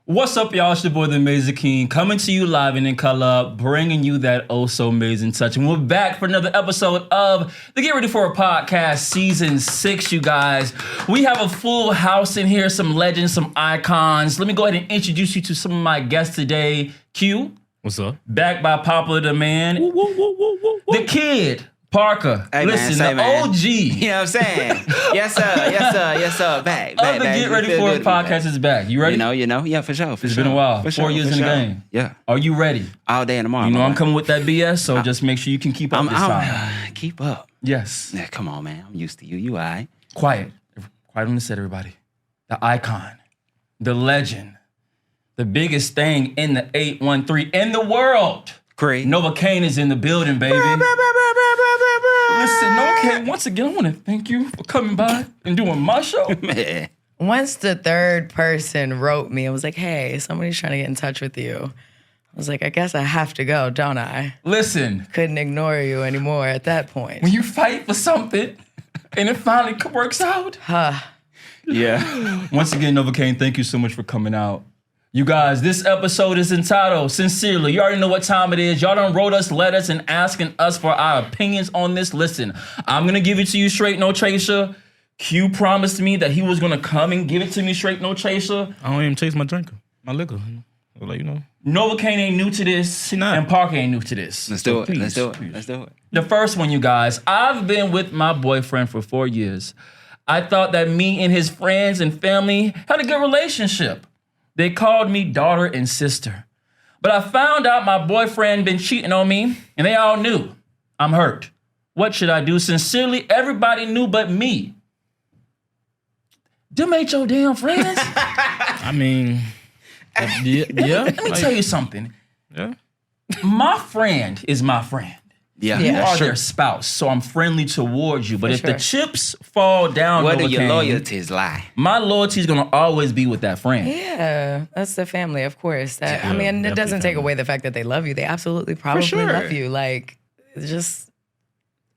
What's up, y'all? It's your boy, the Amazing King, coming to you live and in color, bringing you that oh-so-amazing touch. And we're back for another episode of the Get Ready For It podcast, Season 6, you guys. We have a full house in here, some legends, some icons. Let me go ahead and introduce you to some of my guests today. Q. What's up? Back by popular demand. The Kid. Parker, hey, listen, man, the man. OG. You know what I'm saying? Yes, sir. Yes, sir. Back. The Get Ready For It podcast is back. You ready? You know. Yeah, for sure. It's been a while. 4 years in the game. Yeah. Are you ready? All day and tomorrow. You know I'm coming with that BS, so just make sure you can keep up this time. Keep up. Yes. Yeah, come on, man. I'm used to you. You all right? Quiet. Quiet on the set, everybody. The icon. The legend. The biggest thing in the 813 in the world. Great. NOVCANE is in the building, baby. Listen, NOVCANE, once again, I want to thank you for coming by and doing my show. Man. Once the third person wrote me and was like, hey, somebody's trying to get in touch with you. I was like, I guess I have to go, don't I? Listen. Couldn't ignore you anymore at that point. When you fight for something and it finally works out. Yeah. Once again, NOVCANE, thank you so much for coming out. You guys, this episode is entitled Sincerely. You already know what time it is. Y'all done wrote us letters and asking us for our opinions on this. Listen, I'm going to give it to you straight, no chaser. Q promised me that he was going to come and give it to me straight, no chaser. I don't even chase my liquor. Like, you know. NOVCANE ain't new to this, and Parker ain't new to this. Let's do it. Let's do it. The first one, you guys. I've been with my boyfriend for 4 years. I thought that me and his friends and family had a good relationship. They called me daughter and sister. But I found out my boyfriend been cheating on me, and they all knew. I'm hurt. What should I do? Sincerely, everybody knew but me. Them ain't your damn friends. I mean, yeah. Let me tell you something. Yeah. My friend is my friend. Yeah. You are their spouse, so I'm friendly towards you. But if the chips fall down, where do your loyalties lie? My loyalty is gonna always be with that friend. Yeah, that's the family, of course. I mean, it doesn't take away the fact that they love you. They absolutely probably love you. Like, it's just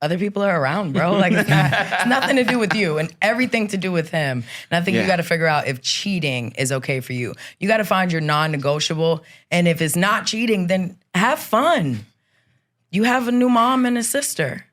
other people are around, bro. Like, it's nothing to do with you and everything to do with him. And I think you got to figure out if cheating is okay for you. You got to find your non-negotiable. And if it's not cheating, then have fun. You have a new mom and a sister.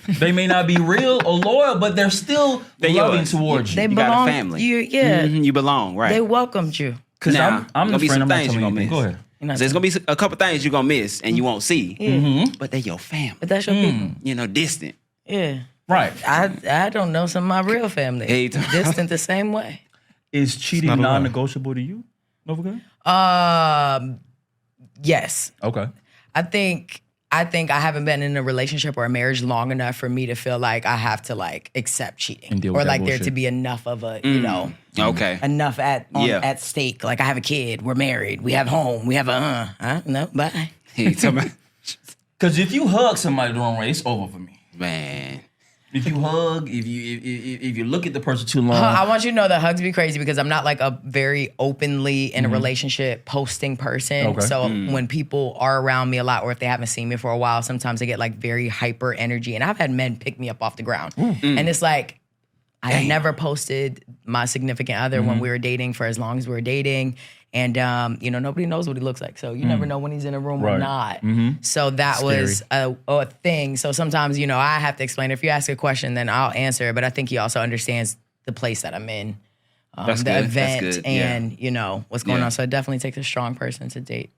They may not be real or loyal, but they're still loving towards you. They you belong. got a family. You belong, right? They welcomed you. Because I'm the friend. I'm not telling you miss. Go ahead. There's gonna be a couple things you're gonna miss and you won't see, but they're your family. But that's your people. You know, distant. Yeah. Right. I don't know some of my real family. Distant the same way. Is cheating non-negotiable to you, NOVCANE? Yes. Okay. I think I haven't been in a relationship or a marriage long enough for me to feel like I have to like accept cheating or like there to be enough of a, you know, enough at stake. Like I have a kid, we're married, we have home, we have no, bye. Because if you hug somebody the wrong way, it's over for me. Man. If you hug, if you look at the person too long. I want you to know that hugs be crazy because I'm not like a very openly in a relationship posting person. Okay. So when people are around me a lot or if they haven't seen me for a while, sometimes I get like very hyper energy. And I've had men pick me up off the ground. And it's like, I had never posted my significant other when we were dating for as long as we were dating. And, you know, nobody knows what he looks like. So you never know when he's in a room or not. So that was a thing. So sometimes, you know, I have to explain. If you ask a question, then I'll answer. But I think he also understands the place that I'm in, the event and, you know, what's going on. So it definitely takes a strong person to date.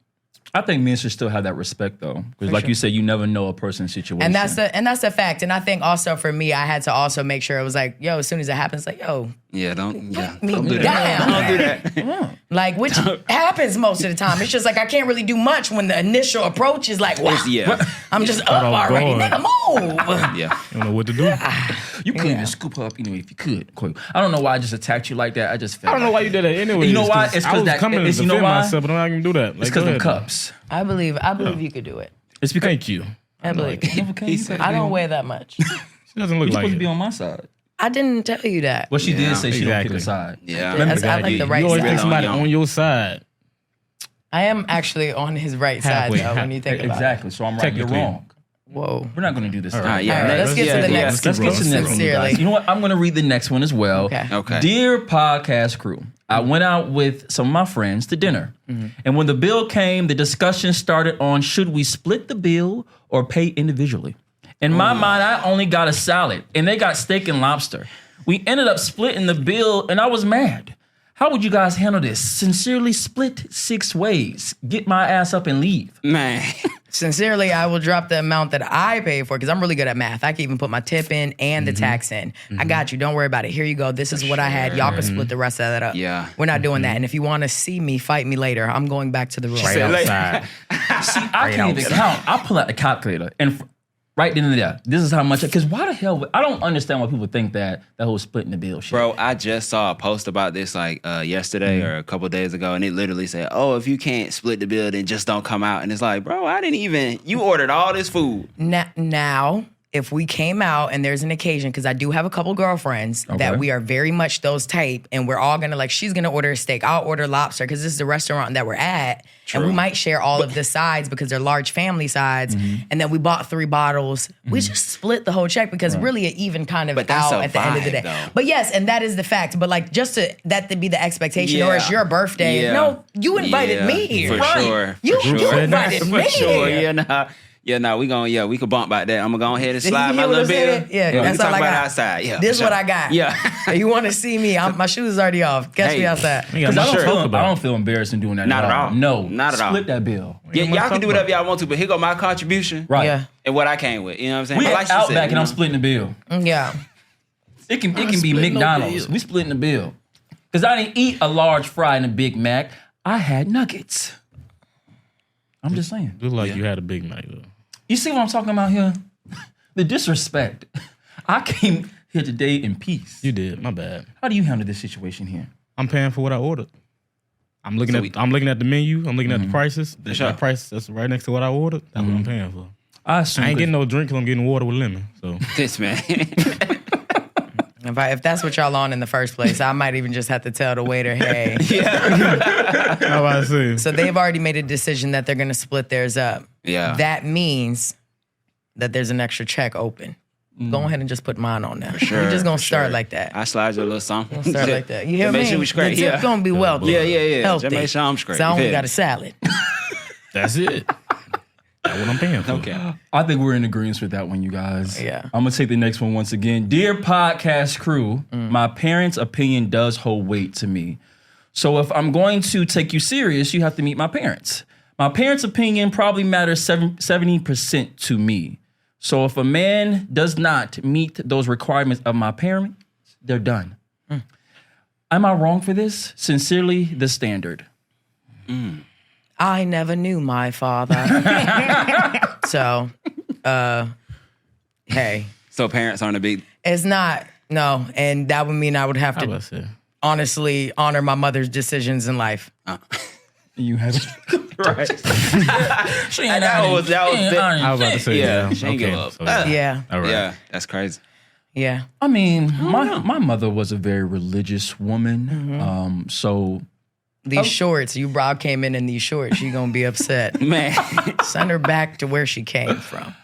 I think men should still have that respect, though, because like you said, you never know a person's situation, and that's the fact. And I think also for me, I had to also make sure it was like, yo, as soon as it happens, like, yo, don't do that. Don't do that. Like, which happens most of the time. It's just like I can't really do much when the initial approach is like, wow, I'm just up already, nigga, move. You don't know what to do. You couldn't even scoop her up anyway if you could. I don't know why I just attacked you like that. I just felt I don't know why you did that anyway. You know why? It's because that. Coming to defend myself, but I'm not gonna do that. It's because of cups. I believe you could do it. It's because thank you. I believe. I don't weigh that much. She doesn't look You're like supposed to be on my side. I didn't tell you that. Well, she did say she don't pick a side. Yeah. I like the right you always side. take somebody on your side. I am actually on his right side, though, when you think about it. Exactly. So I'm right, you're wrong. Whoa. We're not going to do this. All right, let's get to the next. Let's get to the next one, you guys. You know what? I'm going to read the next one as well. Okay. Dear podcast crew, I went out with some of my friends to dinner. And when the bill came, the discussion started on should we split the bill or pay individually? In my mind, I only got a salad and they got steak and lobster. We ended up splitting the bill and I was mad. How would you guys handle this? Sincerely split 6 ways. Get my ass up and leave. Man. Sincerely, I will drop the amount that I pay for because I'm really good at math. I can even put my tip in and the tax in. I got you. Don't worry about it. Here you go. This is what I had. Y'all can split the rest of that up. Yeah. We're not doing that. And if you want to see me, fight me later. I'm going back to the room. Right outside. See, I can't even count. I'll pull out the calculator and right then and there, this is how much. Because why the hell? I don't understand why people think that whole splitting the bill shit. Bro, I just saw a post about this like yesterday or a couple days ago, and it literally said, "Oh, if you can't split the bill, then just don't come out." And it's like, bro, I didn't even. You ordered all this food. Now, if we came out and there's an occasion, because I do have a couple girlfriends that we are very much those type, and we're all gonna she's gonna order a steak, I'll order lobster, because this is the restaurant that we're at, and we might share all of the sides because they're large family sides, and then we bought 3 bottles. We just split the whole check because really it even kind of But that's out a at the end of the vibe, day. though. But yes, and that is the fact. But like just that to be the expectation, or it's Yeah. your birthday. Yeah. No, you invited me here. For sure. You For sure. invited For me sure. here. We could bump about that. I'm gonna go ahead and You slide hear my what little I'm saying? bill. Yeah, we that's can all talk I about got. it outside. Yeah, This is for what sure. I got. Yeah. You want to see me? My shoes is already off. Catch me Hey. outside. We got Because no talk I about. don't feel embarrassed in doing that. Not at all. No, Not at all. Split that bill. Yeah, much y'all can talk do whatever y'all want to, but here go my contribution. Right. Yeah. And what I came with. You know what I'm saying? We But at like she Outback said, and you I'm know, splitting the bill. Yeah. It can be splitting no McDonald's. bill. We splitting the bill. Because I didn't eat a large fry and a Big Mac. I had nuggets. I'm just saying. Look like you had a big night though. You see what I'm talking about here? The disrespect. I came here today in peace. You did. My bad. How do you handle this situation here? I'm paying for what I ordered. I'm looking at the menu. I'm looking at the prices. Sure. That price that's right next to what I ordered. That's what I'm paying for. I assume I ain't getting no drink because I'm getting water with lemon. So this man. If that's what y'all on in the first place, I might even just have to tell the waiter, hey. how about I say? So they've already made a decision that they're going to split theirs up. Yeah. That means that there's an extra check open. Go ahead and just put mine on there. sure, We're just going for to start sure. like that. I slide you a little something. Start like that. You hear Make me? sure we straight. The tip Yeah. going to be wealthy. Yeah. Healthy. Just make sure I'm straight. So I You only feel got me? a salad. That's it. That's what I'm paying for. Okay. I think we're in agreement with that one, you guys. Yeah. I'm going to take the next one once again. Dear podcast crew, my parents' opinion does hold weight to me. So if I'm going to take you serious, you have to meet my parents. My parents' opinion probably matters 70% to me. So if a man does not meet those requirements of my parents, they're done. Am I wrong for this? Sincerely, the standard. I never knew my father. So, hey, So parents aren't a big. it's not, no. And that would mean I would have How about I to say? honestly honor my mother's decisions in life. You have Right. She ain't That was I was about to say Yeah, she ain't give up. So, Yeah. All right. Yeah, that's crazy. Yeah. I mean, my mother was a very religious woman. So These shorts, you Rob came in these shorts, she gonna be upset. Man. Send her back to where she came from.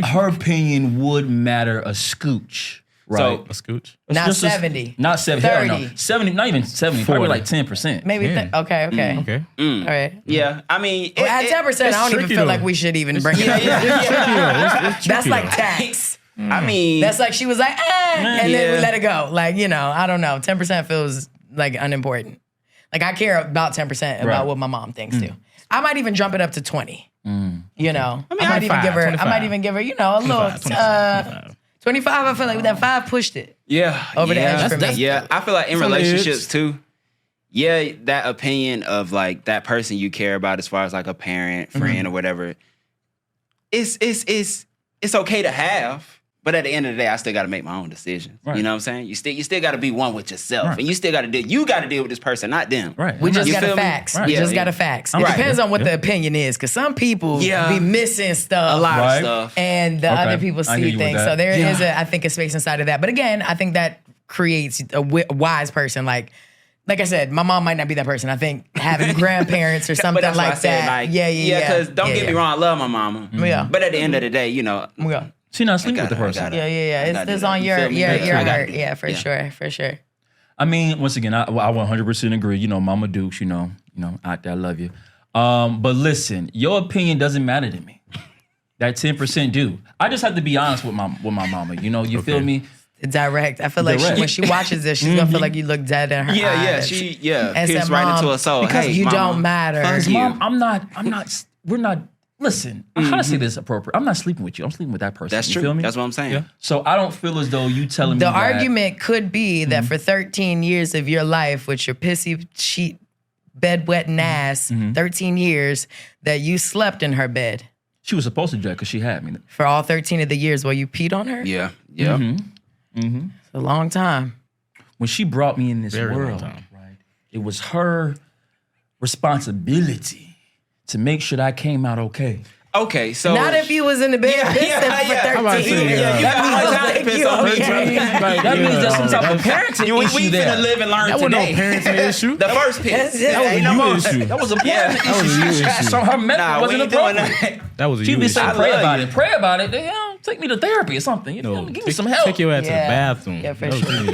her opinion would matter a scooch, right? A scooch. Not Just a- 70. Not 70. Hell no. 30. 70, not even 70, probably 40. like 10%. Maybe, Yeah. okay. Okay. All right. Yeah, I mean, Well, at 10%, I don't even tricky feel though. like we should even bring it up. That's tricky like though. tax. I mean, That's like she was like, and then we Yeah. let it go. Like, I don't know. 10% feels like unimportant. Like I care about 10% about Right. what my mom thinks too. I might even jump it up to 20. You know, I might 25, even give her. 25. I might even give her. A little 25. I feel like that 5 pushed it. yeah, Over the yeah, edge for me. Yeah, I feel like in It's on the relationships edge. too. Yeah, that opinion of like that person you care about, as far as like a parent, friend, or whatever. It's okay to have. But at the end of the day, I still got to make my own decisions. Right. You know what I'm saying? You still got to be one with yourself, Right. and you still got to deal with this person, not them. Right. We just You got a feel me? facts. Right. We Yeah, just yeah. got a facts. It Right. depends on what the opinion is, because some people Yeah. be missing stuff. A lot Right. of stuff. And the Okay. other people I hear see you with things. that. So there is Yeah. I think, a space inside of that. But again, I think that creates a wise person. Like I said, my mom might not be that person. I think having grandparents or something But that's why I like said, that. like, Yeah. Because don't get me wrong, I love my mama. Yeah. But at the end of the day, Yeah. She not sleeping with the I person. gotta- Yeah. I It's gotta it's do on that. your You feel me? your I gotta heart. do that. Yeah, for Yeah. sure. I mean, once again, I 100% agree. You know, Mama Dukes, you know, out there, I love you. But listen, your opinion doesn't matter to me. That 10% do. I just have to be honest with my mama. You know, you feel me? Direct. I feel like when she watches this, she's gonna feel like you look dead in her eyes. And pierce right into her soul. Because hey, you mama, don't matter. fuck you. Mom, we're not. Listen, how to say this appropriate? I'm not sleeping with you. I'm sleeping with that person. That's you true. Feel me? That's what I'm saying. Yeah. So I don't feel as though you telling me The that. argument could be that for 13 years of your life with your pissy sheet, bedwetting ass, 13 years that you slept in her bed. She was supposed to do that because she had me. For all 13 of the years while you peed on her? Yeah. Yeah. It's a long time. When she brought me in this Very long world, time. right? It was her responsibility to make sure that I came out okay. Okay, so Not if you was in the bed pissing for 13 years. That means there's some type of parenting we issue there. finna live and learn That wasn't no today. parenting issue. The first piss. That was a you issue. That was a parenting Yeah. issue. So her method Nah, we wasn't ain't doing appropriate. that. That was a She'd you be issue. saying, I pray love about you. it. Pray about it. Take me to therapy or something. You know, give me some help. Take your ass to the Yeah. bathroom. Yeah, for That was sure. you.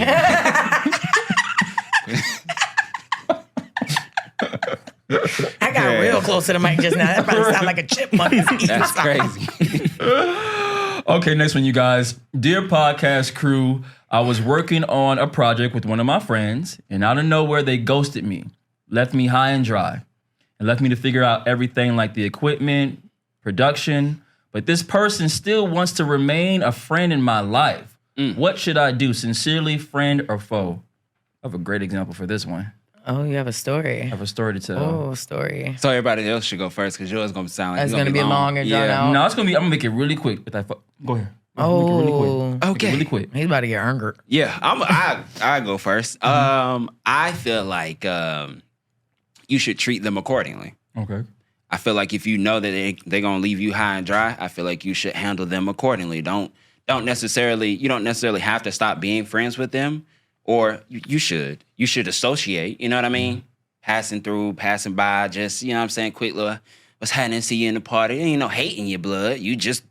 I got real close to the mic just now. That probably sound like a chipmunk. That's crazy. Okay, next one, you guys. Dear podcast crew, I was working on a project with one of my friends, and out of nowhere, they ghosted me, left me high and dry, and left me to figure out everything like the equipment, production. But this person still wants to remain a friend in my life. What should I do? Sincerely, friend or foe? I have a great example for this one. Oh, you have a story. I have a story to tell. Oh, story. So everybody else should go first because yours gonna sound like That's gonna be long and drawn out. No, it's gonna be. I'm gonna make it really quick. Go ahead. Make it really quick. Oh, Make it Okay. really quick. he's about to get hungry. Yeah, I go first. I feel like you should treat them accordingly. Okay. I feel like if you know that they're gonna leave you high and dry, I feel like you should handle them accordingly. You don't necessarily have to stop being friends with them, or you should associate. You know what I mean? Passing by, just you know what I'm saying, quick little what's happening, see you in the party. Ain't no hate in your blood. You just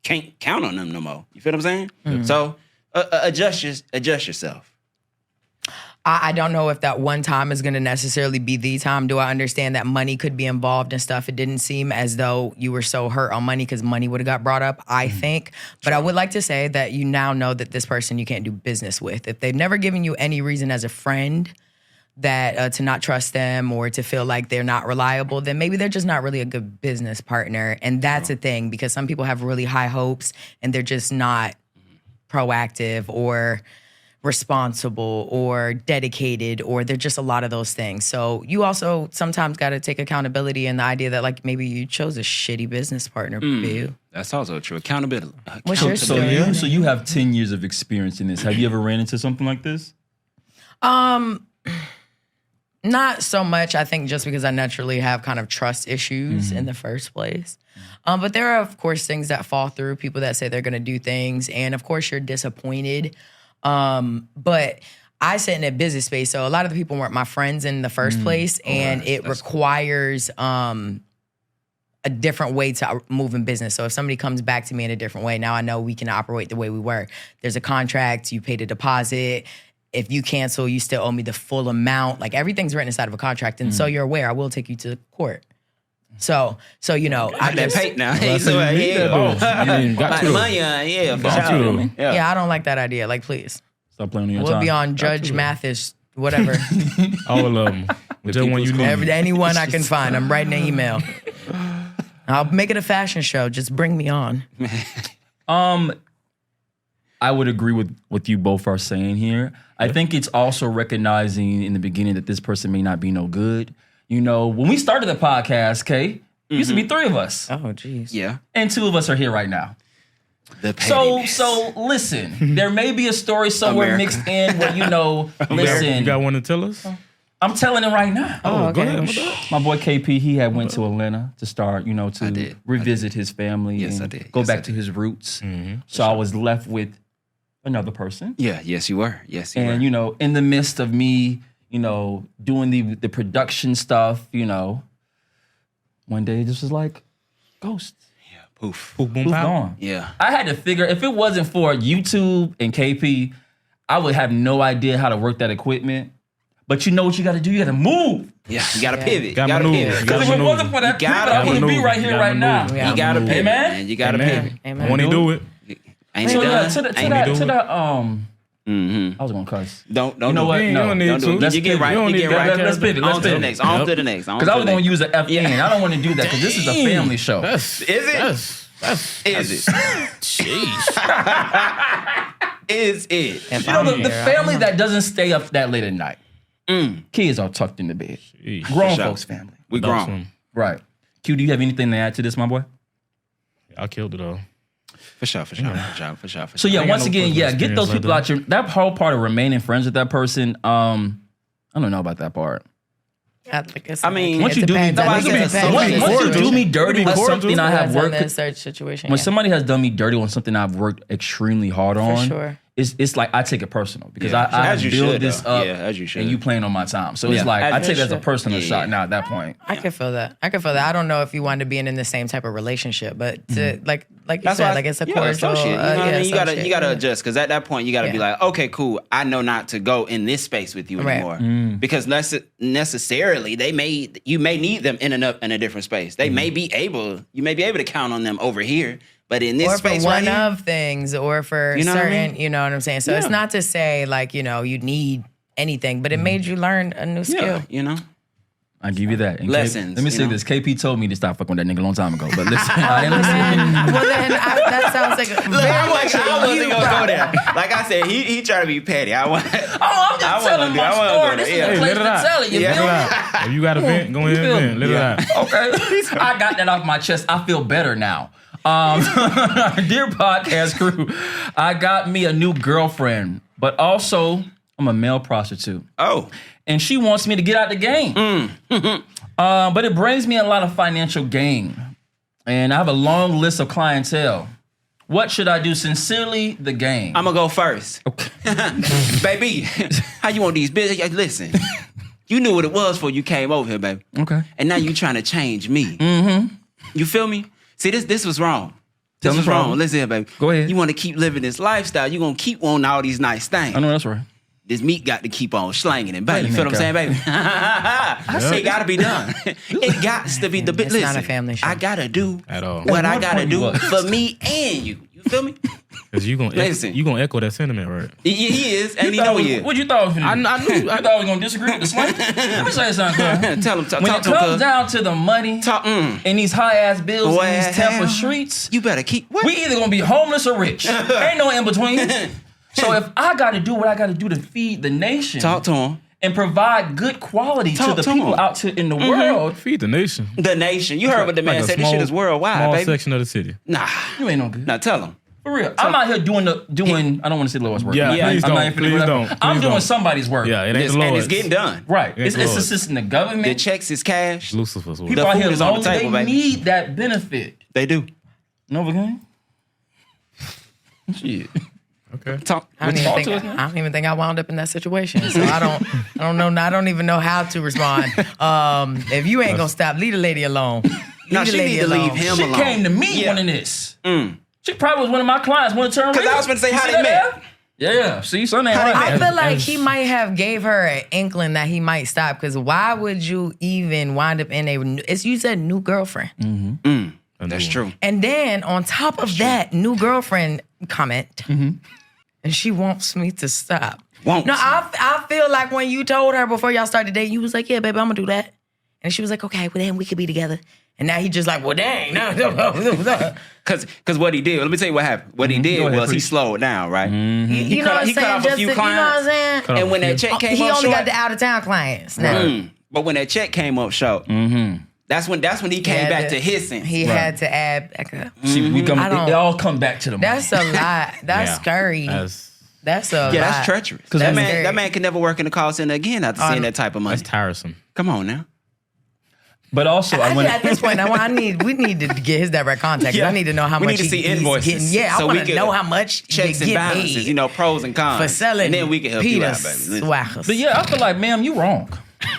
can't count on them no more. You feel what I'm saying? So adjust yourself. I don't know if that one time is going to necessarily be the time. Do I understand that money could be involved and stuff? It didn't seem as though you were so hurt on money because money would have got brought up, I think. But I would like to say that you now know that this person you can't do business with. If they've never given you any reason as a friend that to not trust them or to feel like they're not reliable, then maybe they're just not really a good business partner. And that's a thing because some people have really high hopes and they're just not proactive or responsible or dedicated, or they're just a lot of those things. So you also sometimes got to take accountability in the idea that like maybe you chose a shitty business partner, boo. That's also true. Accountability. What's your So story? you have 10 years of experience in this. Have you ever ran into something like this? Not so much, I think, just because I naturally have kind of trust issues in the first place. But there are, of course, things that fall through, people that say they're going to do things. And, of course, you're disappointed. But I sit in a business space, so a lot of the people weren't my friends in the first place. And it requires a different way to move in business. So if somebody comes back to me in a different way, now I know we can operate the way we were. There's a contract, you paid a deposit. If you cancel, you still owe me the full amount. Like everything's written inside of a contract. And so you're aware, I will take you to court. So you know, I that just, paid now. Well, I said you need that, though. I mean, got Like to. money, yeah, for Got sure. to. yeah, I don't like that idea. Like, please. Stop playing on your We'll time. be on Judge Mathis, whatever. All of them. Whichever one you need. Anyone I can find. I'm writing an email. I'll make it a fashion show. Just bring me on. I would agree with what you both are saying here. I think it's also recognizing in the beginning that this person may not be no good. You know, when we started the podcast, Kay, used to be 3 of us. Oh, jeez. Yeah. And 2 of us are here right now. The So pettiness. listen, there may be a story somewhere America. mixed in where, you know, You listen, got one to tell us? I'm telling it right now. Oh, go okay. ahead. My boy KP, he had went to Atlanta to start, you know, to did. revisit his family Yes, and I did. go Yes, back I to his roots. Mm-hmm. So I was left with another person. Yeah, yes, you were. Yes, you were. And, you know, in the midst of me, you know, doing the production stuff, you know, one day it just was like, ghost. yeah, poof. Boom, boom, Who's pow. gone? Yeah. I had to figure, if it wasn't for YouTube and KP, I would have no idea how to work that equipment. But you know what you got to do? You got to move. Yeah, you gotta pivot. You Gotta gotta maneuver. pivot. Because if it wasn't for that pivot, I wouldn't be right here right now. Yeah. You gotta pivot, Amen? man. You gotta Amen. pivot. Amen. When he do it, Ain't So it yeah, done? to Ain't it that, done? I was gonna cuss. Don't You know what? do it. you No, don't need Don't do to. it. Let's You get pivot. right. You don't You need get that. right. Let's pivot. Let's On to the pivot. next. On Yep. to the next. Because I was gonna use an FN. I don't want to do that because this is a family show. That's Is it? That's Is it? Jeez. Is it? If You know, I'm the here, family that doesn't stay up that late at night. Kids are tucked in the bed. Jeez. Grown sure. folks family. We Adult grown. Swim. Right. Q, do you have anything to add to this, my boy? I killed it all. For sure. So yeah, I ain't once got no again, personal yeah, get those experience people like out your that whole part of remaining friends with that person. I don't know about that part. I mean, Once you do me, Nobody gets once you do me dirty with cordial. something I have worked. in a certain situation. When somebody has done me dirty on something I've worked extremely hard on, sure. it's like I take it personal because Yeah, I as you build should, this though. up, Yeah, as you should. and you playing on my time. So it's Yeah. like As I you take it as a should. personal Yeah, shot yeah. now at that point. I can feel that. I don't know if you wanted to be in the same type of relationship, but to, like you That's said, why like it's a yeah, cordial. associate. You know what I mean? You associate, gotta yeah. adjust because at that point you gotta be Yeah. like, okay, cool. I know not to go in this space with you Right. anymore because necessarily you may need them in a different space. They may be able to count on them over here, but in this Or for space one right here, of things, or for You know what I certain, mean? you know what I'm saying. So it's Yeah. not to say like you need anything, but it made you learn a new skill. yeah, you know. I give you that. And Lessons, let me you say know? this. KP told me to stop fucking with that nigga a long time ago. But listen, I didn't listen. Well, then that sounds like Look, very I much wasn't you, gonna bro. go there. Like I said, he tried to be petty. I'm I'm I just wasn't telling gonna my do- I wasn't story. gonna This do- is yeah. a place Let it to out. tell it. You Yeah. feel me? If you got a vent, go ahead and vent. Let it out. Okay. I got that off my chest. I feel better now. Dear podcast crew, I got me a new girlfriend, but also I'm a male prostitute. Oh, And she wants me to get out the game. But it brings me a lot of financial gain. And I have a long list of clientele. What should I do? Sincerely, the game. I'm gonna go first. Okay. Baby, how you want these business? Listen, you knew what it was before you came over here, baby. Okay. And now you trying to change me. Mm-hmm. You feel me? See, this was wrong. Tell This me was wrong. wrong. Listen here, baby. Go ahead. You want to keep living this lifestyle. You gonna keep wanting all these nice things. I know that's right. This meat got to keep on slanging and Wait bang. a You feel what I'm minute, saying, baby? It got to be done. It got to be the bit. It's Listen, not a family show. I gotta do At all. what I At what gotta point do what? for me and you. You feel me? Because you Listen. gonna echo that sentiment, right? He is, and he know he is. What you thought I was gonna do? I knew. I thought I was gonna disagree with the slang. Let me say something. Cuz. Tell him. Talk When it to him. comes cuz. down to the money Talk. and these high ass bills Boy, in these Tampa hell. streets, You better keep. What? we either gonna be homeless or rich. Ain't no in between. So if I gotta do what I gotta do to feed the nation Talk to him. and provide good quality to Talk the to people him. out in the world, Feed the nation. The nation. You heard what the man Like a said. This shit is worldwide, small baby. section of the city. Nah. you ain't no good. Now tell him. For real. I'm out here doing I don't want to say the Lord's work. Yeah, I'm not- please I'm not don't. even finna Please do that. don't. I'm Please doing don't. somebody's work. Yeah, it ain't This, the and Lord's. it's getting done. Right. It It's ain't the Lord's. assisting the The government. checks is cash. It's Lucifer's work. People The out food here is on the lonely, table, they baby. need that benefit. They do. NOVCANE? Shit. Okay. Talk. I don't, Talk even to us, think, man. I don't even think I wound up in that situation, so I don't even know how to respond. If you ain't gonna stop, leave the lady alone. No, Leave the she lady need to alone. leave him She alone. came to me Yeah. wanting this. Mm. She probably was one of my clients. Want to turn Because I was gonna say You how see they that met. there? Yeah. See, son ain't How they right. met. I feel like As- he might have gave her an inkling that he might stop. Because why would you even wind up in you said new girlfriend, That's true. and then on top of that new girlfriend comment, and she wants me to stop. Wants No, me. I feel like when you told her before y'all started dating, you was like, yeah, baby, I'm gonna do that, and she was like, okay, well then we could be together. And now he just like, well, dang, no. Because what he did, let me tell you what happened. What he did Go ahead, was he preach. slowed down, right? You know what I'm he cut saying? off a Just few to- you know what I'm clients. saying? Cut off And when a that few. check came He up only short, got the out of town clients now. but when that check came up short, that's when he came back to his sense. He had to add back up. See, we come, I don't- it all come back to the money. That's a lot. That's Yeah. scary. That's a lot. Yeah, that's treacherous. Because That's that scary. man can never work in the call center again after seeing that type of money. That's tiresome. Come on now. But also, I Actually, want at this point, we need to get his direct contact. 'Cause Yeah. I need to know how We much need to see he's invoices getting. Yeah, so I we want to can- know how much Checks you and get balances, paid you know, pros and cons. for selling. And then we can help Peter you out, baby. Listen. Swaggers. But yeah, I feel like, ma'am, you wrong.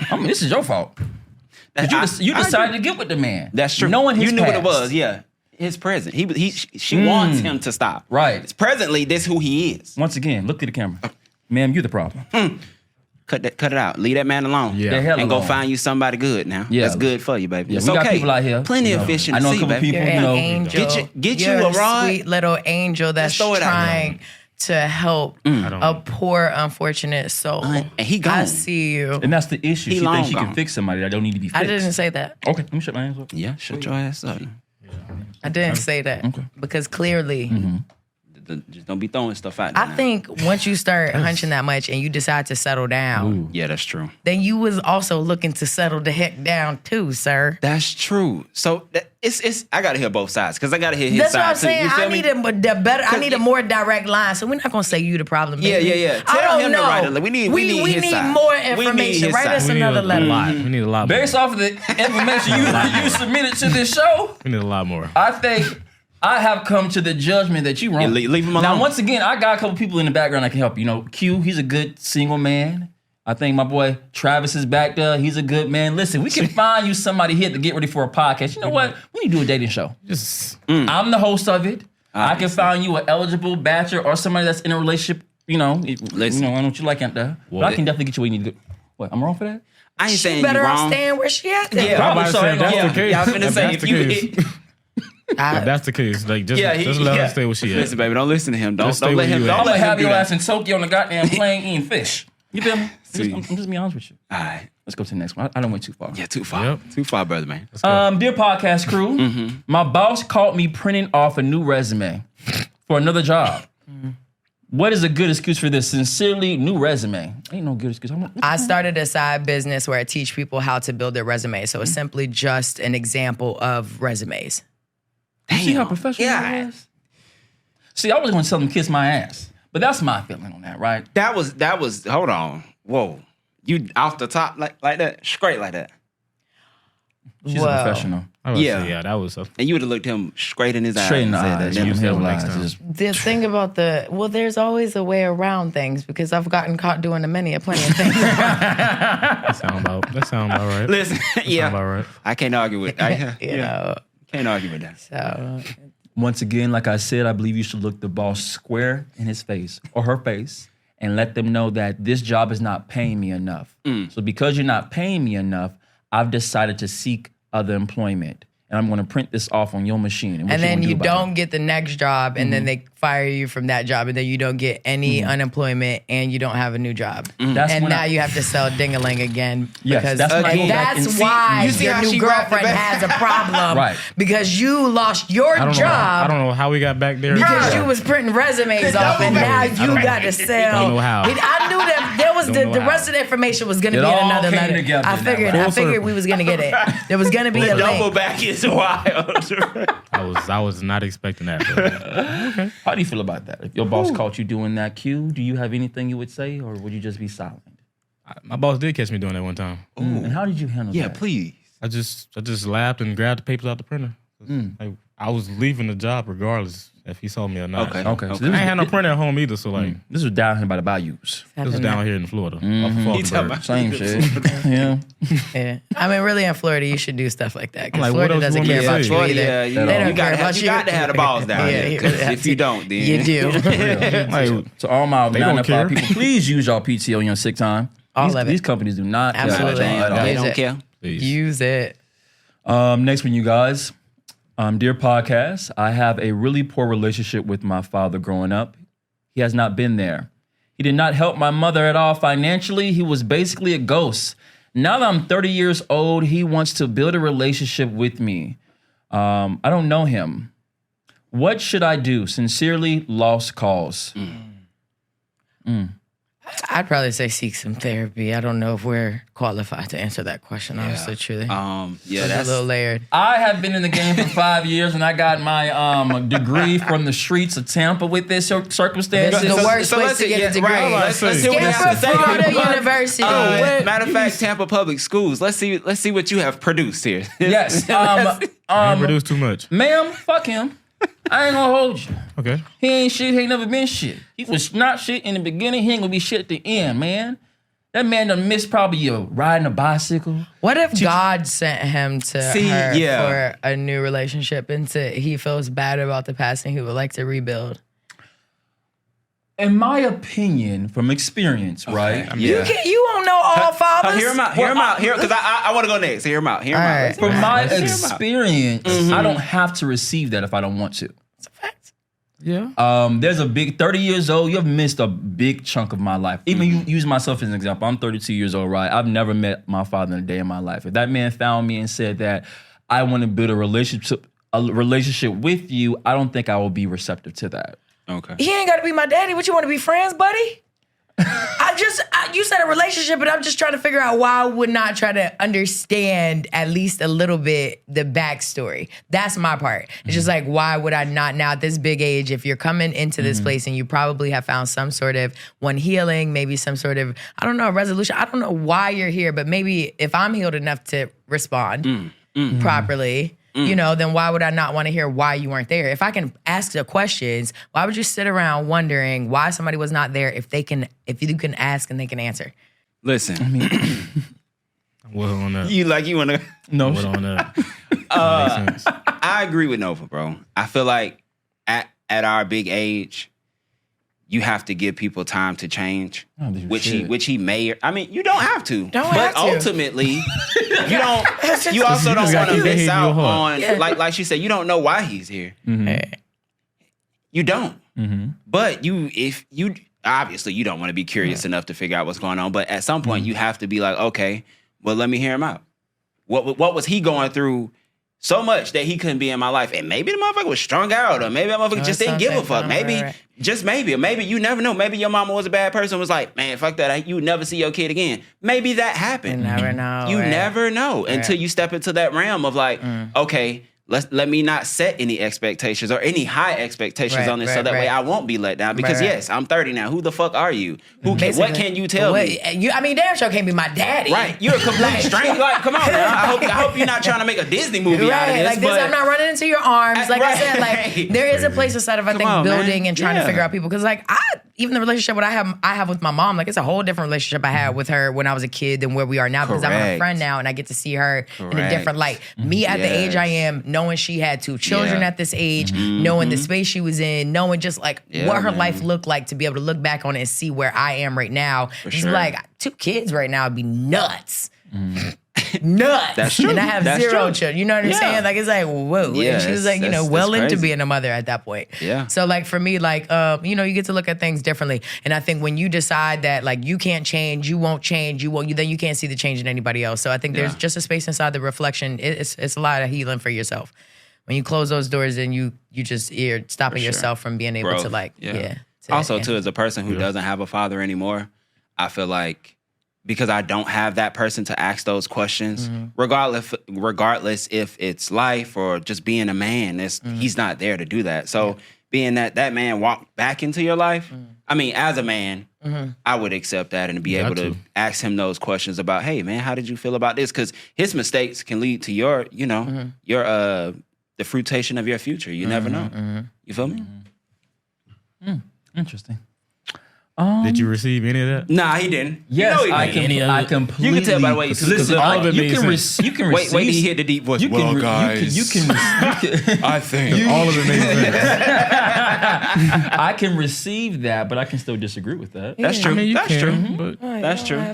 I mean, this is your fault. 'Cause you I decided agree. to get with the man. That's true. Knowing his you knew what it past. was, yeah. His present. She wants him to stop. Right. It's presently, this who he is. Once again, look to the camera. Ma'am, you're the problem. Cut it out. Leave that man alone. Yeah. The hell And go alone. find you somebody good now. Yeah. That's good for you, baby. Yeah, It's we got okay. people out here. Plenty you of know, fish in I the know a sea, couple baby. people, You're you an know. angel. Get you You're a rod. sweet little angel that's throw it out trying to help a poor, unfortunate soul. And he gone. I see you. And that's the issue. He She long thinks she gone. can fix somebody that don't need to be fixed. I didn't say that. Okay, let me shut my hands up. Yeah, shut your ass up. I didn't say that because clearly, Just don't be throwing stuff out there. I think once you start hunching that much and you decide to settle down, Yeah, that's true. then you was also looking to settle the heck down too, sir. That's true. So it's I gotta hear both sides because I gotta hear his That's side what I'm too. saying. You feel I me? need I need a more direct line. So we're not gonna say you the problem. Yeah, baby. yeah. I Tell don't him to know. write a- we need his need side. more We need information. his Write side. us We need another a letter. lot. We need a lot more. Based off of the information you submitted to this show, We need a lot more. I think I have come to the judgment that you wrong. Yeah, leave him Now, alone. once again, I got a couple people in the background that can help. You know, Q, he's a good single man. I think my boy Travis is back there. He's a good man. Listen, we can find you somebody here to get ready for a podcast. You know what? We need to do a dating show. Just I'm the host of it. I can find you an eligible bachelor or somebody that's in a relationship. You know, I know what you like out there. But I can definitely get you where you need to go. What? I'm wrong for that? I ain't saying you Better off wrong. staying where she at. Then. Yeah, Probably I'm about to so. say, Ain't that's gonna- the case. Yeah, I was finna If say that's if the you. case. If that's the case, like just let her stay where she Listen, at. baby, don't listen to him. Don't Just stay let where him. you Don't at. I'm let gonna him have do your that. ass in Tokyo on the goddamn plane eating fish. You feel me? I'm See. just gonna be honest with you. All right. Let's go to the next one. I don't went too far. Yeah, too far. Yep. Too far, brother, man. Dear podcast crew, my boss caught me printing off a new resume for another job. What is a good excuse for this? Sincerely, new resume. Ain't no good excuse. I started a side business where I teach people how to build their resume. So it's simply just an example of resumes. You see how professional that was? See, I was going to tell them kiss my ass, but that's my feeling on that, right? That was. Hold on. Whoa. You off the top like that, straight like that, She's a Well, professional. I was Yeah. say, yeah, that was a and you would have looked him straight in his eyes. Straight in the and said eyes. that. You use hell that lies. next time. Just- The thing about there's always a way around things because I've gotten caught doing plenty of things. that sound about right. Listen, yeah, Sound about right. I can't argue with. You know, Can't argue with that. so Once again, like I said, I believe you should look the boss square in his face or her face and let them know that this job is not paying me enough. So because you're not paying me enough, I've decided to seek other employment. And I'm going to print this off on your machine. and what then gonna you do about don't get the next job, and then they fire you from that job, and then you don't get any unemployment, and you don't have a new job. That's And when now I- you have to sell ding-a-ling again Yes, because that's when I go back and that's see- why you see your how new she wrapped it girlfriend back? has a problem, Right. Because you lost your I don't job. know how we got back there. Because you was printing resumes off, and now you got to sell. Don't know how. I knew that there was Don't know the how. rest of the information was going to It be in all another came letter. together I in that figured. way. I Full figured circle. we was going to get it. There was going to be a Double link. back is wild. I was not expecting that. Bro. How do you feel about that? If your boss caught you doing that, Q, do you have anything you would say, or would you just be silent? My boss did catch me doing that one time. And how did you handle Yeah, that? please. I just laughed and grabbed the papers out the printer. Like, I was leaving the job regardless if he saw me or not. Okay. Okay. So I this, ain't had no printer at home either, so like this was down here by the bayous. this was down here in Florida. Off of He talking Falkenberg. about- Same shit. Yeah. Yeah. I mean, really, in Florida, you should do stuff like that. I'm Because like, what Florida else doesn't you care want me about to you say? Florida, either. yeah, They you don't gotta care have about you got to have the balls down Yeah, here. you 'Cause really have if you to. don't, then You do. Like, So all my They 9 don't to 5 care. people, please use y'all PTO on your sick time. All these, of it. These companies do not care Absolutely. at all. they Use don't it. care. please. Use it. Next one, you guys. Dear podcast, I have a really poor relationship with my father growing up. He has not been there. He did not help my mother at all financially. He was basically a ghost. Now that I'm 30 years old, he wants to build a relationship with me. I don't know him. What should I do? Sincerely, Lost Cause. I'd probably say seek some therapy. I don't know if we're qualified to answer that question, honestly, truly. Yeah, It's that's a little layered. I have been in the game for 5 years, and I got my degree from the streets of Tampa with this circumstances. This is the worst so place let's to see- get yeah, a degree. right. Let's see what you have to Stanford, say. Florida University. Matter of fact, Tampa Public Schools. Let's see what you have produced here. Yes. I ain't produced too much. Ma'am, fuck him. I ain't gonna hold you. Okay. He ain't shit. He ain't never been shit. He was not shit in the beginning. He ain't gonna be shit at the end, man. That man done missed probably riding a bicycle. What if God sent him to See, her yeah. for a new relationship and he feels bad about the past and he would like to rebuild? in my opinion, from experience, right? You won't know all fathers. Hear him out. Because I want to go next. Hear him out. Right. From my experience, I don't have to receive that if I don't want to. It's a fact. Yeah. There's a big 30 years old. You have missed a big chunk of my life. Even you use myself as an example. I'm 32 years old, right? I've never met my father in a day in my life. If that man found me and said that I want to build a relationship with you, I don't think I will be receptive to that. Okay. He ain't got to be my daddy. What, you want to be friends, buddy? You said a relationship, but I'm just trying to figure out why I would not try to understand at least a little bit the backstory. That's my part. It's just like, why would I not now at this big age, if you're coming into this place and you probably have found some sort of healing, maybe some sort of, I don't know, resolution. I don't know why you're here, but maybe if I'm healed enough to respond properly, then why would I not want to hear why you weren't there? If I can ask the questions, why would you sit around wondering why somebody was not there if you can ask and they can answer? Listen. I mean, what on that? You want to... No. What on that? Makes sense. I agree with Nova, bro. I feel like at our big age, you have to give people time to change, which he may. I mean, you don't have to. But ultimately, you don't. You also don't want to miss out on, like she said, you don't know why he's here. Mm-hmm. You don't. Mm-hmm. But if you obviously you don't want to be curious enough to figure out what's going on. But at some point, you have to be like, okay, well, let me hear him out. What was he going through? So much that he couldn't be in my life. And maybe the motherfucker was strung out, or maybe the motherfucker just didn't give a fuck. Maybe, just maybe. Or maybe you never know. Maybe your mama was a bad person, was like, man, fuck that. You would never see your kid again. Maybe that happened. You never know. You never know until you step into that realm of like, okay, let me not set any expectations or any high expectations on this so that way I won't be let down. Because yes, I'm 30 now. Who the fuck are you? What can you tell me? Damn sure can't be my daddy. Right. You're a complete stranger. Like, come on now. I hope you're not trying to make a Disney movie out of this. Like this, I'm not running into your arms. Like I said, like there is a place inside of building and trying to figure out people. Because like even the relationship I have with my mom, like it's a whole different relationship I had with her when I was a kid than where we are now. Because I'm her friend now and I get to see her in a different light. Me at the age I am, knowing she had 2 children at this age, knowing the space she was in, knowing just like what her life looked like, to be able to look back on it and see where I am right now. It's like 2 kids right now would be nuts. Nuts. That's true. And I have zero children. You know what I'm saying? Like it's like, whoa. Yeah, and she was like, well into being a mother at that point. Yeah. So like for me, like you get to look at things differently. And I think when you decide that like you can't change, you won't change, then you can't see the change in anybody else. So I think there's just a space inside the reflection. It's a lot of healing for yourself. When you close those doors, then you're stopping yourself from being able to like, also, too, as a person who doesn't have a father anymore, I feel like because I don't have that person to ask those questions, regardless if it's life or just being a man, he's not there to do that. So being that man walked back into your life, I mean, as a man, I would accept that and be able to ask him those questions about, hey, man, how did you feel about this? Because his mistakes can lead to your the fruitation of your future. You never know. You feel me? Interesting. Did you receive any of that? Nah, he didn't. Yes, I completely. You can tell by the way. Listen, all of it you can receive. Wait, he hit the deep voice. You can, guys. You can. I think all of it makes sense. I can receive that, but I can still disagree with that. That's true. I mean, that's true. But that's true. I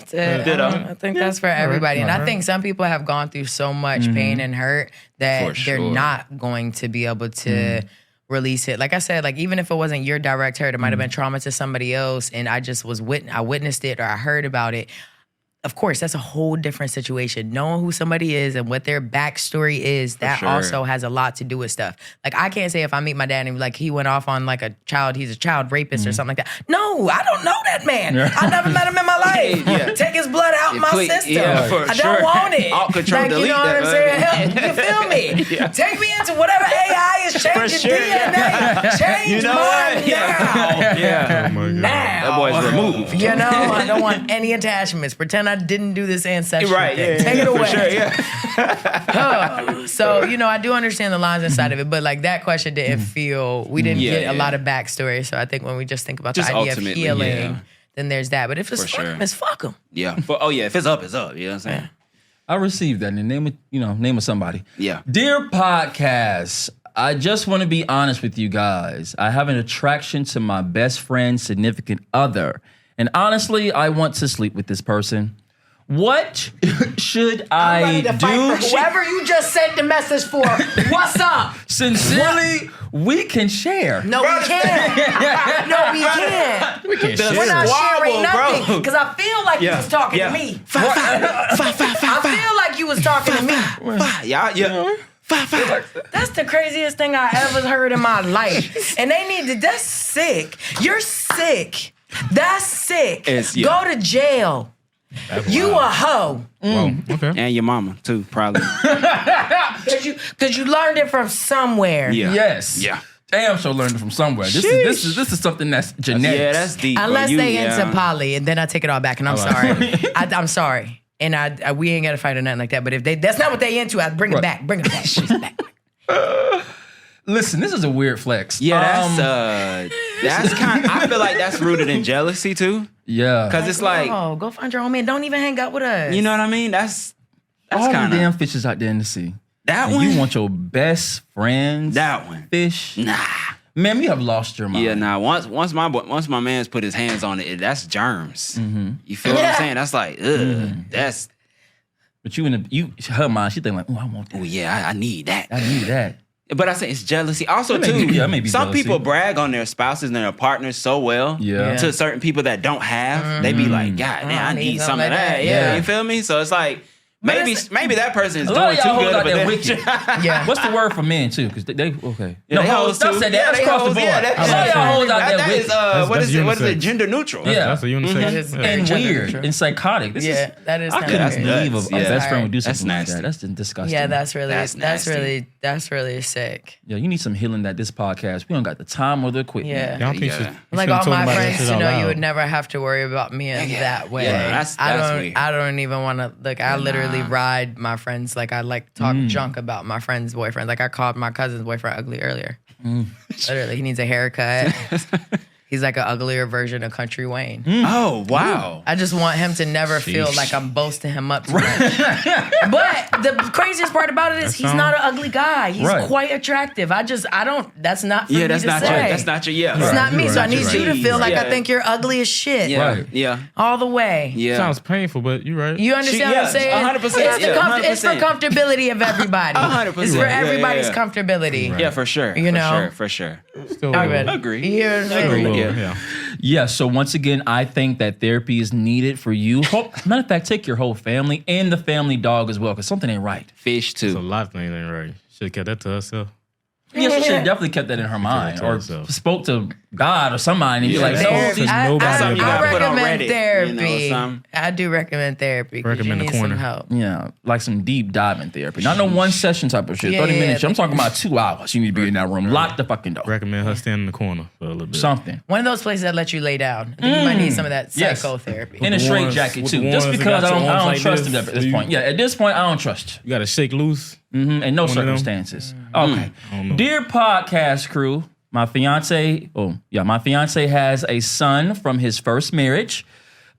think that's for everybody, and I think some people have gone through so much pain and hurt that they're not going to be able to. Release it. Like I said, like even if it wasn't your direct hurt, it might have been trauma to somebody else, and I just I witnessed it or I heard about it. Of course, that's a whole different situation. Knowing who somebody is and what their backstory is, that also has a lot to do with stuff. Like I can't say if I meet my dad and like he went off on like he's a child rapist or something like that. No, I don't know that man. I never met him in my life. Take his blood out my system. I don't want it. Alt control, like, you know what I'm saying? You feel me? Take me into whatever AI is changing DNA. Change mine now. Yeah. Oh my God. That boy's removed. You know, I don't want any attachments. Pretend I didn't do this ancestry thing. Take it away. For sure, So, I do understand the lines inside of it, but like that question didn't feel, we didn't get a lot of backstory. So I think when we just think about the idea of healing, then there's that. But if it's fuck him, it's fuck him. Yeah. If it's up, it's up. You know what I'm saying? I received that in the name of somebody. Yeah. Dear podcast, I just want to be honest with you guys. I have an attraction to my best friend's significant other. And honestly, I want to sleep with this person. What should I'm I ready to do? fight for whoever you just sent the message for. What's up? Sincerely, we can share. No, we can't. No, we can't. We can't The We're not sharing squabble, nothing. Because I feel like you was talking to me. I feel like you was talking to me. Yeah. That's the craziest thing I ever heard in my life. And they need to, that's sick. You're sick. That's sick. Go to jail. You a hoe. Well, okay. And your mama too, probably. Cause you learned it from somewhere. Yeah. Yes. Yeah. Damn, sure learned it from somewhere. This is something that's genetic. Yeah, that's deep. Unless they into poly, and then I take it all back, and I'm sorry. I'm sorry. And I we ain't got to fight or nothing like that. But if that's not what they into, I bring it back. Bring it back. Bring it back. Listen, this is a weird flex. Yeah, that's kind. I feel like that's rooted in jealousy too. Yeah. Because it's like, oh, go find your own man. Don't even hang out with us. you know what I mean? That's all the kind damn of fishes out there in the sea. that And one. you want your best friends that one? fish? Nah. Man, you have lost your mind. Yeah, nah. Once my man's put his hands on it, that's germs. You feel what I'm saying? That's like, that's. But her mind, she think like, oh, I want that. Oh yeah, I need that. I need that. But I say it's jealousy. Also, It may too, be- yeah, it may be some jealousy. people brag on their spouses and their partners so well. Yeah. To certain people that don't have, they be like, God damn, I need some of that. Yeah, you feel me? So it's like, maybe that person is A lot doing of too y'all hoes good out of a there damn wicked. Yeah. What's the word for men too? Because they okay. Yeah, they hoes stop too. saying that. Yeah, That's they across the hoes. board. Yeah, A lot of y'all hoes out there that wicked. is, That's what is it? unisex. Gender neutral. Yeah. That's a unisex. That is very And gender weird neutral. and psychotic. This Yeah, that is I kinda couldn't weird. believe a Yeah. best friend would do That's something like nasty. that. That's disgusting. Yeah, that's That's nasty. really sick. Yeah, you need some healing at this podcast. We don't got the time or the equipment. Yeah. Y'all think Yeah. you Like shouldn't all talk my about that friends shit to out know you loud. would never have to worry about me in that way. Yeah, that's weird. I don't even want to. Like, I literally ride my friends. Like, I like talk junk about my friends' boyfriends. Like, I called my cousin's boyfriend ugly earlier. Literally, he needs a haircut. He's like an uglier version of Country Wayne. Oh wow. I just want him to never feel like I'm boasting him up too much. But the craziest part about it is he's not an ugly guy. He's Right. quite attractive. That's not for me That's to not say. That's not your. Yeah. It's not me, so I You're need right. you to feel like I Yeah. think you're ugly as shit. Yeah. Right. Yeah. All the way. Yeah. Sounds painful, but you're right. You understand what I'm Yes, saying? 100%, It's, it's for 100%. comfortability of everybody. 100%. It's for Yeah, everybody's yeah. comfortability. Yeah, for sure. You know? For sure. Still Agree. You hear what I'm saying? Agree. Yeah. Yeah, so once again, I think that therapy is needed for you. Matter of fact, take your whole family and the family dog as well, because something ain't right. Fish There's a too. lot of things ain't right. Should have kept that to herself. Yeah, she should have definitely kept that in her mind, to or herself. spoke to God or somebody and be like, Yeah. so, Therapy. Because I nobody Something you I gotta put on recommend Reddit, therapy. you know, some- I do recommend therapy. 'Cause Recommend you the need some corner. help. yeah, like some deep diving therapy. Not no one session type of shit. Yeah, 30 yeah, minutes. yeah. I'm talking about 2 hours. You need to be in that room. Lock the fucking door. Recommend her stand in the corner for a little bit. Something. One of those places that let you lay down. I think you might need some of that Yes. psychotherapy. In a the straight ones- jacket with too. the Just ones that because I got don't, your arms like trust this, them at this you- point. Yeah, at this point, I don't trust you. You got to shake loose. In no of them? circumstances. Okay. I don't know. Dear podcast crew, my fiance has a son from his first marriage,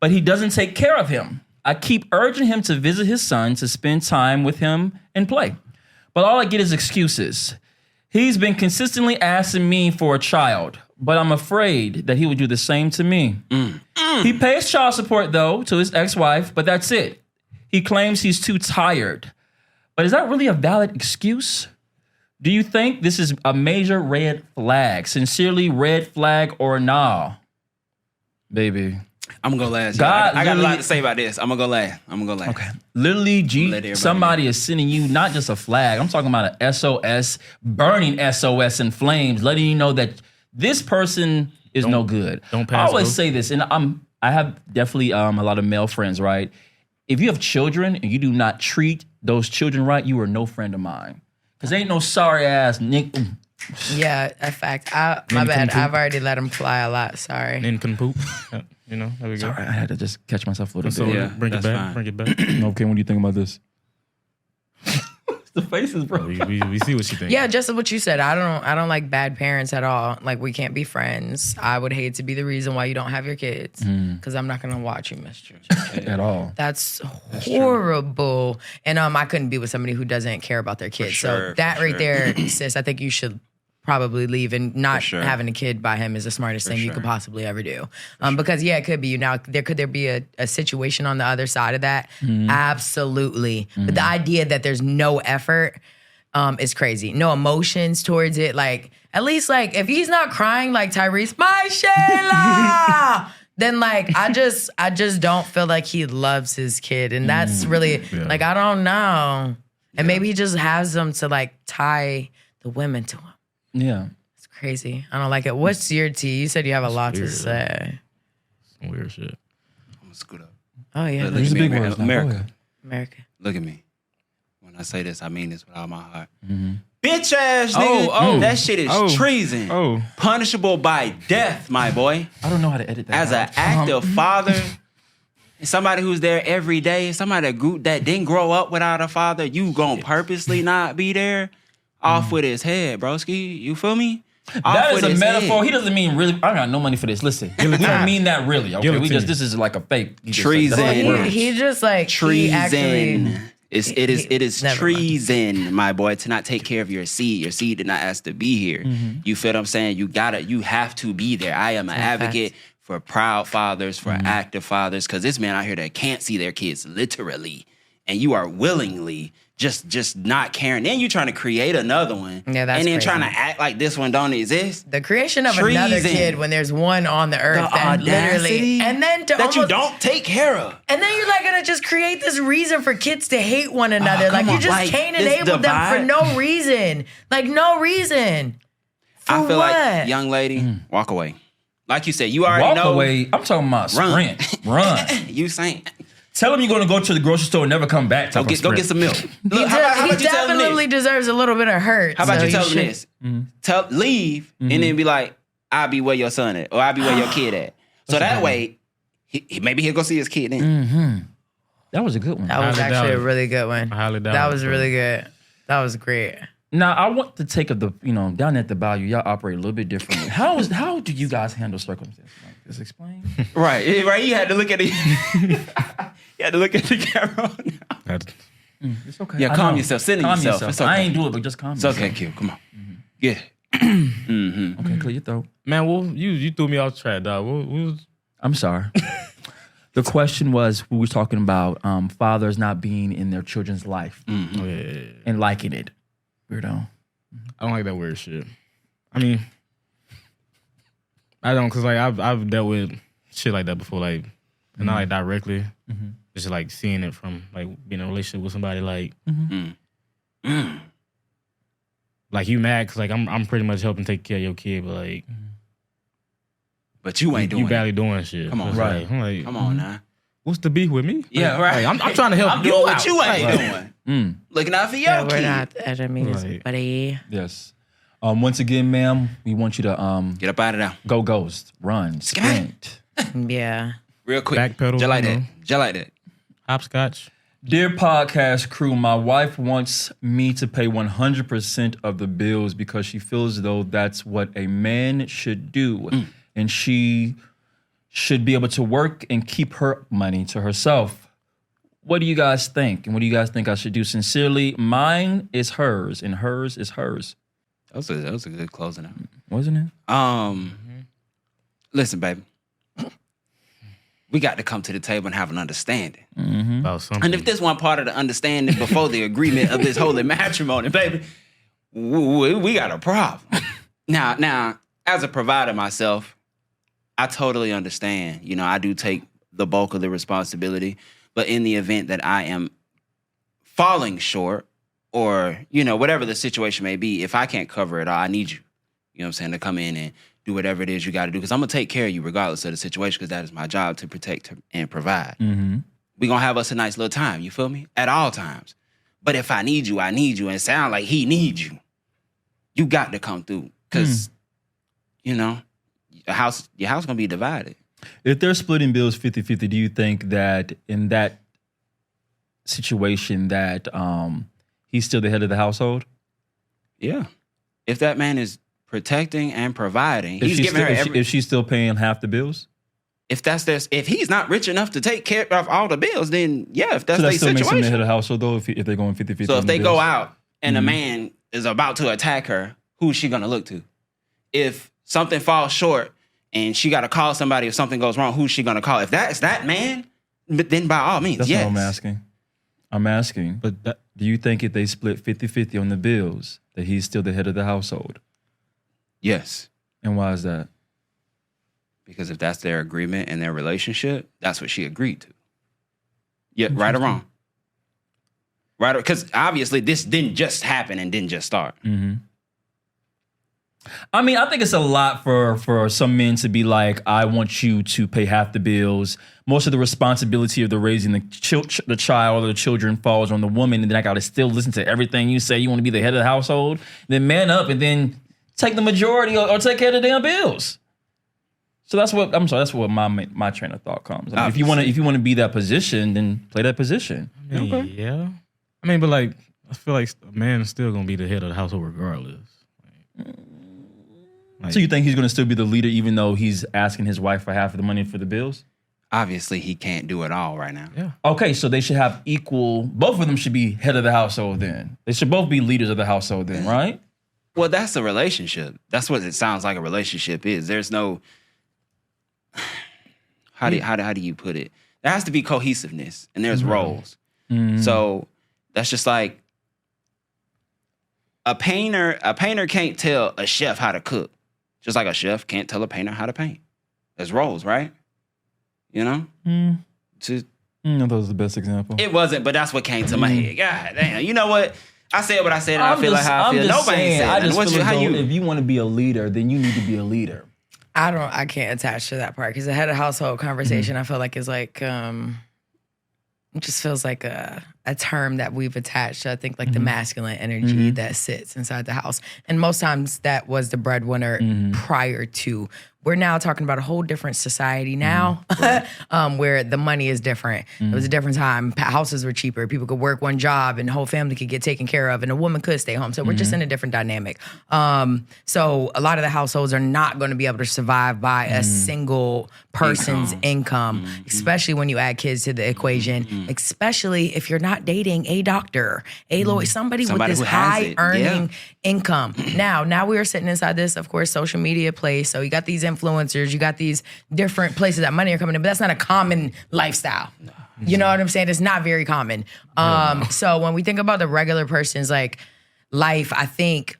but he doesn't take care of him. I keep urging him to visit his son to spend time with him and play. But all I get is excuses. He's been consistently asking me for a child, but I'm afraid that he would do the same to me. He pays child support, though, to his ex-wife, but that's it. He claims he's too tired. But is that really a valid excuse? Do you think this is a major red flag? Sincerely, red flag or nah? Baby. I'm gonna go last. God I got a literally- lot to say about this. I'm gonna go last. Okay. Literally, Let everybody somebody is sending you not just a flag. I'm talking about an SOS, burning SOS in flames, letting you know that this person is no good. don't I pass always go. say this, and I have definitely a lot of male friends, right? If you have children and you do not treat those children right, you are no friend of mine. Because ain't no sorry ass Nick. Yeah, a fact. My bad. I've already let him fly a lot. Sorry. Nincompoop. You know, there we go. Sorry, I had to just catch myself a little So bit. Yeah, bring it that's back. fine. Bring it back. Okay, what do you think about this? The faces, bro. We see what she thinks. Yeah, just what you said. I don't like bad parents at all. Like, we can't be friends. I would hate to be the reason why you don't have your kids, because I'm not gonna watch you miss your kid At all. That's horrible. And I couldn't be with somebody who doesn't care about their kids. So that right there, sis, I think you should probably leave, and not having a kid by him is the smartest thing you could possibly ever do. Because it could be you. Now, could there be a situation on the other side of that? Absolutely. But the idea that there's no effort is crazy. No emotions towards it. Like, at least, like, if he's not crying like Tyrese, my Shayla, then, like, I just don't feel like he loves his kid. And that's really, like, I don't know. And maybe he just has them to, like, tie the women to him. Yeah. It's crazy. I don't like it. What's your tea? You said you have a lot to say. Some weird shit. I'm gonna scoot up. Oh, yeah. Look at me, big words now. America. America. Look at me. When I say this, I mean this with all my heart. Bitch ass nigga. Oh, that shit is treason. Oh. Punishable by death, my boy. I don't know how to edit that. As an active father, and somebody who's there every day, somebody that didn't grow up without a father, you gonna purposely not be there? Off with his head, broski. You feel me? That is a metaphor. He doesn't mean really. I got no money for this. Listen, we don't mean that really. Okay, this is like a fake. Treason. He just like treason. It is Never treason, my boy, to not take care of your seed. Your seed did not ask to be here. You feel what I'm saying? You have to be there. I am an advocate for proud fathers, for active fathers, because this man out here that can't see their kids literally, and you are willingly just not caring. Then you trying to create another one. Yeah, that's and then crazy. trying to act like this one don't exist. The creation of another kid when there's one on the earth that literally, and then you don't take care of. And then you're like gonna just create this reason for kids to hate one another. come Like, you on, just like, can't this enable them divide. for no reason. Like, no reason. For I feel what? like, young lady, walk away. Like you said, you already know. Walk away. I'm talking about Run. sprint. Run. You saying. Tell him you're going to go to the grocery store and never come back. Go get some milk. Look, He how about he you tell him definitely this? deserves a little bit of hurt. How about so you tell him should- this? Leave, and then be like, I'll be where your son at, or I'll be where your kid at. So that way, maybe he'll go see his kid then. That was a good one. That was Highly actually doubt a it. really good one. I highly doubt That it, was bro. really good. That was great. Now, I want to take of the, down at the Bayou, y'all operate a little bit differently. How do you guys handle circumstances like this? Explain. Right. You had to look at it. You had to look at the camera. That's- It's okay. Yeah, I calm know. yourself. Center Calm yourself. It's okay. I ain't do it, but just calm It's yourself. okay, Q. Come on. Yeah. Okay, clear your throat. Man, well, you threw me off track, dog. What was I'm sorry. The question was, we were talking about fathers not being in their children's life oh, yeah. and liking it. Weirdo. I don't like that weird shit. I mean, I don't, cause like I've dealt with shit like that before, like not like directly, just like seeing it from like being in a relationship with somebody, like like you mad cause like I'm pretty much helping take care of your kid, but like But you ain't doing you it. barely doing shit. Come on, It's right. like, I'm like, Come on now. what's the beef with me? Yeah, Like, right. I'm trying to help I'm you doing out. what you ain't doing. Looking out for your Yeah, kid. we're not enemies, Right. buddy. Yes. Once again, ma'am, we want you to Get up out of there. go ghost, run, sprint. Yeah. Real quick. Backpedal, Just like you that. know. Just like that. Hopscotch. Dear podcast crew, my wife wants me to pay 100% of the bills because she feels as though that's what a man should do. And she should be able to work and keep her money to herself. What do you guys think? And what do you guys think I should do? Sincerely, mine is hers and hers is hers. That was a good closing out. Wasn't it? Listen, baby. We got to come to the table and have an understanding. About something. And if this one part of the understanding before the agreement of this holy matrimony, baby, we got a problem. Now, as a provider myself, I totally understand. You know, I do take the bulk of the responsibility, but in the event that I am falling short or, whatever the situation may be, if I can't cover it all, I need you, you know what I'm saying, to come in and do whatever it is you got to do, because I'm going to take care of you regardless of the situation, because that is my job, to protect and provide. We're going to have us a nice little time, you feel me? At all times. But if I need you, and it sound like he needs you, you got to come through, because, your house going to be divided. If they're splitting bills 50-50, do you think that in that situation that he's still the head of the household? Yeah. If that man is protecting and providing, he's giving her if she's still paying half the bills? If he's not rich enough to take care of all the bills, then yeah, if that's So that their still makes him the head situation. of the household, though, if they're going 50-50 So on if the they go bills? out and a man is about to attack her, who's she gonna look to? If something falls short and she gotta call somebody if something goes wrong, who's she gonna call? If that's that man, then by all means, That's yes. what I'm asking. I'm asking, But that, do you think if they split 50-50 on the bills, that he's still the head of the household? Yes. And why is that? Because if that's their agreement and their relationship, that's what she agreed to. Yeah, right or wrong? Right, because obviously this didn't just happen and didn't just start. I mean, I think it's a lot for some men to be like, I want you to pay half the bills. Most of the responsibility of the raising the child or the children falls on the woman, and then I got to still listen to everything you say. You want to be the head of the household? Then man up and then take the majority or take care of the damn bills. So that's what my train of thought comes. I mean, if you want to be that position, then play that position. Yeah. I mean, but like, I feel like a man's still gonna be the head of the household regardless. So you think he's going to still be the leader even though he's asking his wife for half of the money for the bills? Obviously, he can't do it all right now. Yeah. Okay, so they should have equal, both of them should be head of the household then. They should both be leaders of the household then, right? Well, that's a relationship. That's what it sounds like a relationship is. There's no how do you put it? There has to be cohesiveness and there's roles. So that's just like a painter can't tell a chef how to cook. Just like a chef can't tell a painter how to paint. There's roles, right? You know? No, that was the best example. It wasn't, but that's what came to my head. God damn. You know what? I said what I said, and I feel like how I feel. Nobody said that. How you? If you want to be a leader, then you need to be a leader. I can't attach to that part because the head of household conversation, I feel like is like, it just feels like a term that we've attached to, I think, like the masculine energy that sits inside the house. And most times that was the breadwinner prior to. We're now talking about a whole different society now where the money is different. It was a different time. Houses were cheaper. People could work one job and the whole family could get taken care of and a woman could stay home. So we're just in a different dynamic. So a lot of the households are not going to be able to survive by a single person's income, especially when you add kids to the equation, especially if you're not dating a doctor, a lawyer, somebody with this high earning income. Now we are sitting inside this, of course, social media place. So you got these influencers, you got these different places that money are coming in, but that's not a common lifestyle. You know what I'm saying? It's not very common. So when we think about the regular person's like life, I think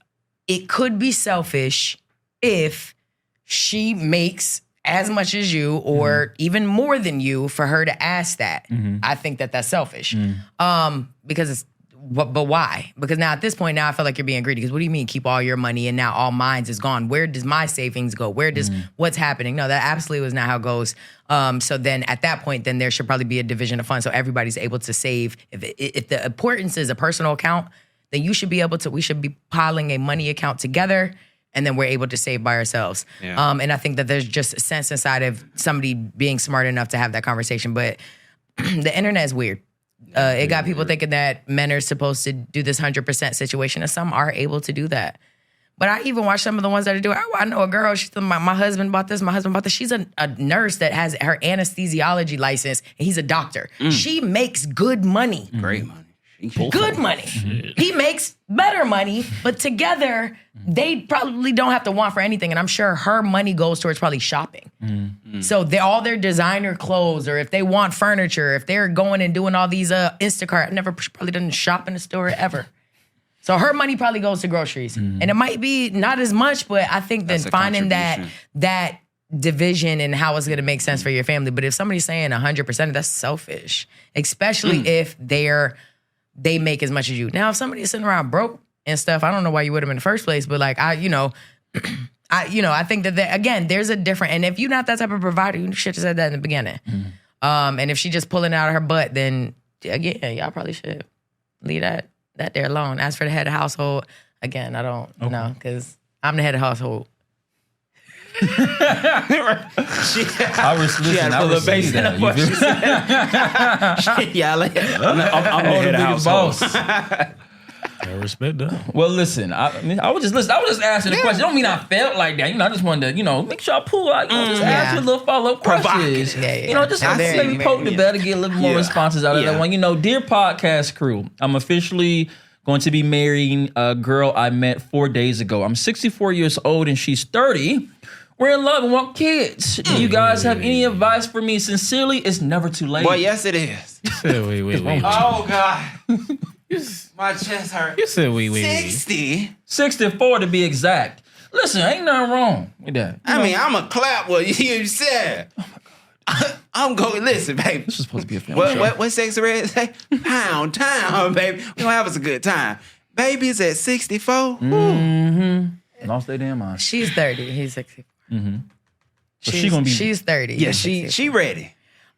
it could be selfish if she makes as much as you or even more than you for her to ask that. I think that that's selfish. Because it's, but why? Because now at this point, now I feel like you're being greedy. Because what do you mean keep all your money and now all mine is gone? Where does my savings go? Where does what's happening? No, that absolutely was not how it goes. So then at that point, then there should probably be a division of funds so everybody's able to save. If the importance is a personal account, then you should be able to, we should be piling a money account together and then we're able to save by ourselves. Yeah. And I think that there's just a sense inside of somebody being smart enough to have that conversation. But the internet is weird. It got people thinking that men are supposed to do this 100% situation, and some are able to do that. But I even watch some of the ones that are doing. I know a girl. She's my husband bought this. My husband bought this. She's a nurse that has her anesthesiology license, and he's a doctor. She makes good money. Great money. Good money. He makes better money, but together they probably don't have to want for anything. And I'm sure her money goes towards probably shopping. So all their designer clothes, or if they want furniture, if they're going and doing all these Instacart, probably doesn't shop in the store ever. So her money probably goes to groceries. And it might be not as much, but I think that finding that division and how it's going to make sense for your family. But if somebody's saying 100%, that's selfish, especially if they make as much as you. Now, if somebody's sitting around broke and stuff, I don't know why you with them in the first place, but like, I think that, again, there's a different, and if you're not that type of provider, you should have said that in the beginning. And if she just pulling out of her butt, then again, y'all probably should leave that there alone. As for the head of household, again, I don't know, because I'm the head of household. I receive that. I'm the head of household. respect that. Well, listen, I was just asking the question. Don't mean I felt like that. I just wanted to, make sure I pull out, just ask you a little follow-up questions. Just maybe poke the better, get a little more responses out of that one. Dear podcast crew, I'm officially going to be marrying a girl I met 4 days ago. I'm 64 years old and she's 30. We're in love and want kids. Do you guys have any advice for me? Sincerely, it's never too late. Well, yes, it is. You said wait. Oh, God. My chest hurt. You said wait. 60? 64 to be exact. Listen, ain't nothing wrong with that. I'm going to clap what you said. Oh, my God. I'm going, listen, baby. This is supposed to be a family show. What Sexy Red say? Pound town, baby. We're going to have us a good time. Baby's at 64. Mm-hmm. Lost their damn mind. She's 30. He's 64. Mm-hmm. So she's 30. Yeah, she ready.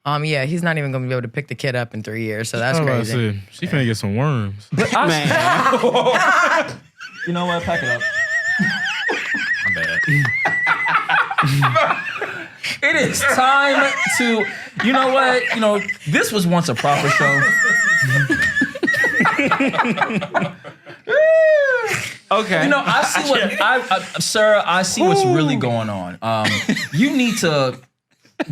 Yeah, he's not even gonna be able to pick the kid up in 3 years, so that's crazy. She finna get some worms. Man. You know what? Pack it up. I'm bad. It is time to, you know what? This was once a proper show. Okay. I see what sir, I see what's really going on. You need to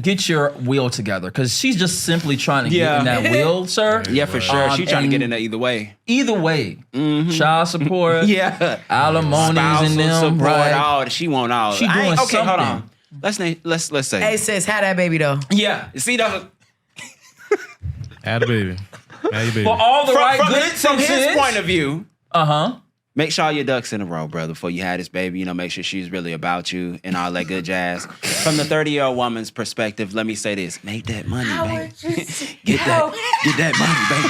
get your wheel together because she's just simply trying to get in that wheel, sir. Yeah, for sure. She's trying to get in there either way. Either way. Child support. Yeah. Alimonies and them. Support, right? all. She want all. She doing okay, something. hold on. Let's say. Hey sis, had that baby though. Yeah. See that? Had a baby. Had your baby. For all the right good from his intentions. point of view. Uh-huh. Make sure all your ducks in a row, brother, before you have this baby. Make sure she's really about you and all that good jazz. From the 30-year-old woman's perspective, let me say this. Make that money, baby. Get that money, baby.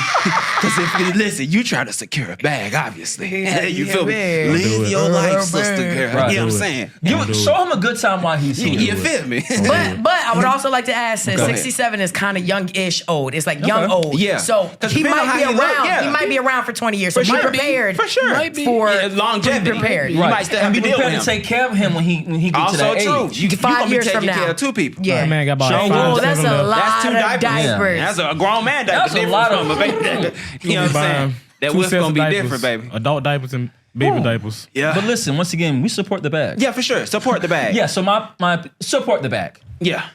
Because listen, you try to secure a bag, obviously. You feel me? Live your life, sister girl. Right. You know what I'm saying? Show him a good time while he's here. You feel me? But I would also like to ask, since Go ahead. 67 is kind of young-ish old. It's like young old. Yeah. So he depending on might how be you around. look, yeah. He might be around for 20 years. So be sure. prepared. For sure. For longevity. be prepared. You might still have And to be deal with prepared him. to take care of him when he gets to that Also age. true. You 5 gonna be years from taking now. care of two people. Yeah. That man got about Oh, 5, that's 7 a left. lot That's 2 of diapers. diapers. That's a grown man diaper. That's a lot of- You know what I'm saying? That 2 whiff sets gonna of be diapers, different, baby. Adult diapers and baby diapers. Yeah. But listen, once again, we support the bag. Yeah, for sure. Support the bag. Yeah, so my support the bag. Yeah.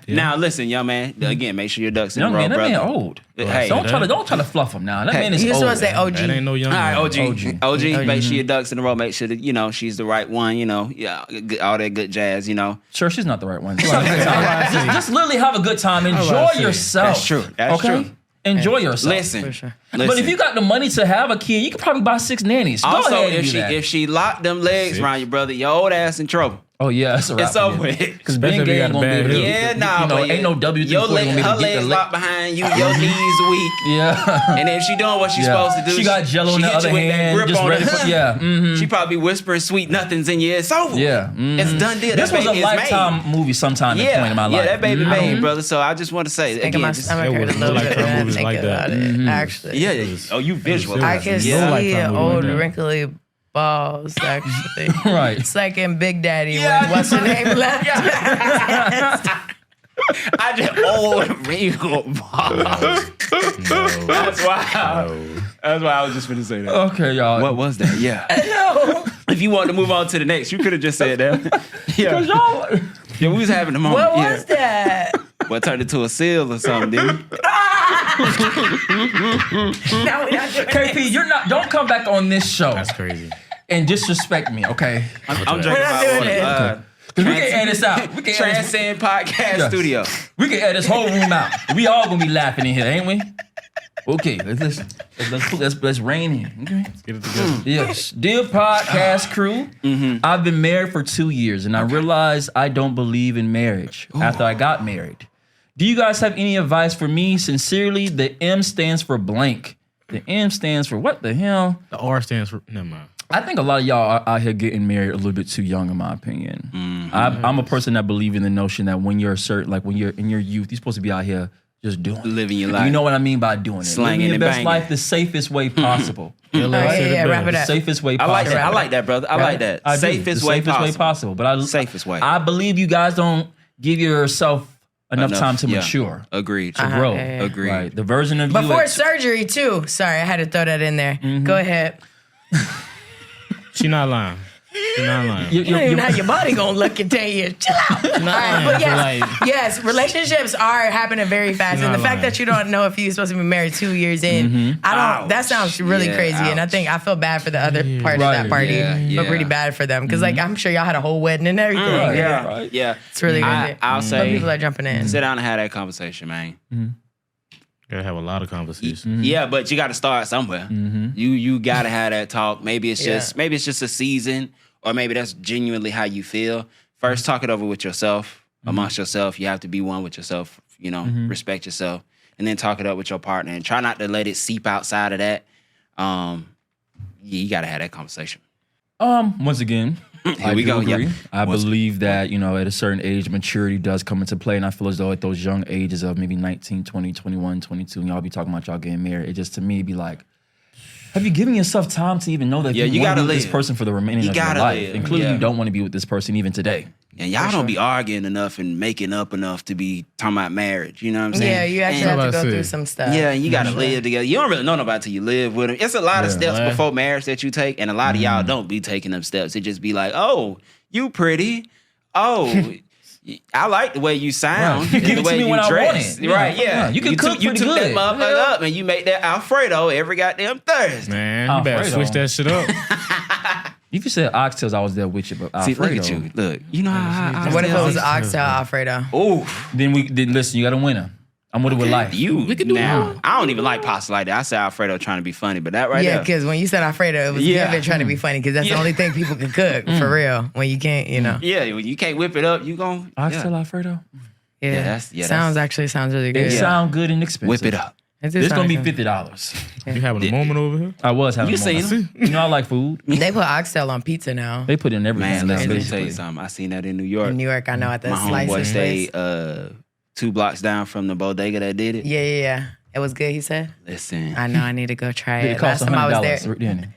Now listen, young man. Again, make sure your ducks in a Young row, man, that brother. man old. Hey. Don't try to fluff him now. That man is You just old. want to say OG. That ain't no young All right, man. OG. Make sure your ducks in a row. Make sure that she's the right one. Yeah, all that good jazz. Sure, she's not the right one. Just literally have a good time. Enjoy yourself. That's true. That's true. Enjoy yourself. Listen, For sure. But if you got the money to have a kid, you could probably buy 6 nannies. Go also ahead and do that. if she locked them legs around your brother, your old ass in trouble. Oh yeah, that's a wrap. It's over with. Because Especially Ben if you Gay got ain't a gonna be bad able to. hip. Yeah, nah, but ain't no W340 your gonna be able her to get legs the locked behind you, your knees weak, Yeah. and if she doing what she's supposed to do, She got Jello in the hit you other with that hand, grip just on ready it. for mhm. She probably whispering sweet nothings in your ear. It's over. Yeah, It's a done deal. This That was a baby is lifetime made. movie sometime at point in my life. Yeah, that baby made, brother. So I just want to say Think of my again, stomach hurt a was little no bit lifetime when I movies think like about that. it. Actually, yeah. Oh, you visualize. I can No see lifetime movie old like that. wrinkly balls. Actually, Right. It's like in Big Daddy Yeah, when what's her name left. I just old wrinkled balls. That's why. That's why I was just going to say that. Okay, y'all. What was that? Yeah. If you wanted to move on to the next, you could have just said that. Yeah. Yeah, we was having a moment. What was that? What turned into a seal or something, dude? No, we're not doing KP, don't come back on this show That's crazy. and disrespect me, okay? I'm drinking not my doing water. it. We can edit this out. We can edit Transcend Podcast Yes. Studio. this whole room out. We all gonna be laughing in here, ain't we? Okay, let's listen. Let's rein in. Okay. Get it together. Yes. Dear podcast crew, I've been married for 2 years and I realized I don't believe in marriage after I got married. Do you guys have any advice for me? Sincerely, the M stands for blank. The M stands for what the hell? The R stands for never mind. I think a lot of y'all are out here getting married a little bit too young, in my opinion. I'm a person that believes in the notion that when you're when you're in your youth, you're supposed to be out here just doing it. Living your life. You know what I mean by doing it. Slanging Living your and best banging. life the safest way possible. yeah, wrap it The up. safest way I possible. like that. I like that, brother. I like that. I do. Safest The way safest way possible. possible. But Safest way. I believe you guys don't give yourself enough time to yeah. mature, Agreed. to grow. yeah. Agreed. Right. The version of you Before that- surgery too. Sorry, I had to throw that in there. Go ahead. She not lying. She not lying. You don't even know how your body gonna look in 10 years. Chill out. All right, but yes, relationships are happening very fast, and the fact that you don't know if you're supposed to be married 2 years in, that sounds really crazy, and I feel bad for the other part of that party. I feel pretty bad for them because I'm sure y'all had a whole wedding and everything. Yeah. It's really good. I'll say, but people are jumping in. Sit down and have that conversation, man. Gotta have a lot of conversations. Yeah, but you got to start somewhere. You got to have that talk. Maybe it's just a season, or maybe that's genuinely how you feel. First, talk it over with yourself, amongst yourself. You have to be one with yourself. Respect yourself, and then talk it up with your partner, and try not to let it seep outside of that. You got to have that conversation. Once again, I we go. agree. Yeah. I believe that, at a certain age, maturity does come into play. And I feel as though at those young ages of maybe 19, 20, 21, 22, and y'all be talking about y'all getting married, it just to me be like, have you given yourself time to even know that you want to be with this person for the remaining of your life? And clearly you don't want to be with this person even today. And y'all don't be arguing enough and making up enough to be talking about marriage. You know what I'm saying? Yeah, you actually have to go through some stuff. Yeah, you got to live together. You don't really know nobody till you live with them. It's a lot of steps before marriage that you take, and a lot of y'all don't be taking them steps. It just be like, oh, you pretty. Oh, I like the way you sound. You give it to me when I want it. Right, yeah. You can cook You pretty took good. that motherfucker up, and you make that Alfredo every goddamn Thursday. Man, you better switch that shit up. If you said oxtails, I was there with you, but See, Alfredo. look at you. Look, you know how What if it was oxtail Alfredo? Oh, Then listen, you got a winner. I'm with it with life. we can do now. I don't even like pasta like that. I say Alfredo trying to be funny, but that right Yeah, there. because when you said Alfredo, it was given trying to be funny because that's the only thing people can cook for real. When you can't, Yeah, when you can't whip it up, you gon' Oxtail Alfredo? Yeah, sounds really good. They sound good and expensive. whip it up. It's going to be $50. You having a moment over here? I was having You a moment. seen You know I like food. They put oxtail on pizza now. They put in Man, everything. let me basically. tell you something. I seen that in New York. In New York, I know at the My slices homeboy place. stayed 2 blocks down from the bodega that did it. Yeah. It was good, he said. Listen, I know I need to go try Did it. it cost Last time I was $100? there. Didn't it?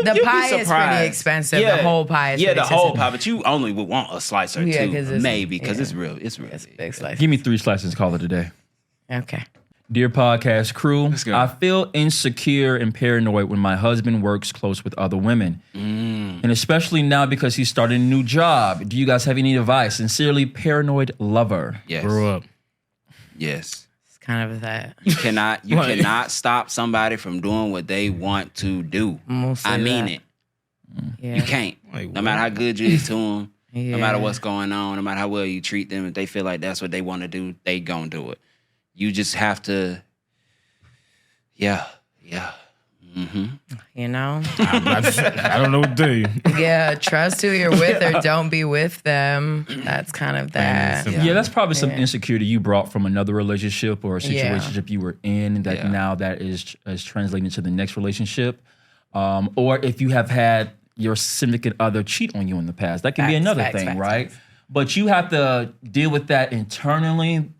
The pie is pretty expensive. The whole pie is the pretty whole expensive. pie, but you only would want a slice or Yeah, two, 'cause it's- maybe, because yeah. it's real. It's real. It's a big slice. Give me 3 slices, call it a day. Okay. Dear podcast crew, go. I feel insecure and paranoid when my husband works close with other women. And especially now because he started a new job. Do you guys have any advice? Sincerely, paranoid lover. Yes. Grow up. Yes. It's kind of that. You cannot stop somebody from doing what they want to do. Mostly I mean that. it. Yeah. You can't. Like, No matter how good you is to them, Yeah. no matter what's going on, no matter how well you treat them, if they feel like that's what they want to do, they gonna do it. You just have to, yeah. You know? I don't know what to tell you. Yeah, trust who you're with or don't be with them. That's kind of that. Yeah, that's probably some insecurity you brought from another relationship or a situationship you were in that now that is translating to the next relationship. Or if you have had your significant other cheat on you in the past. That can be another thing, right? But you have to deal with that internally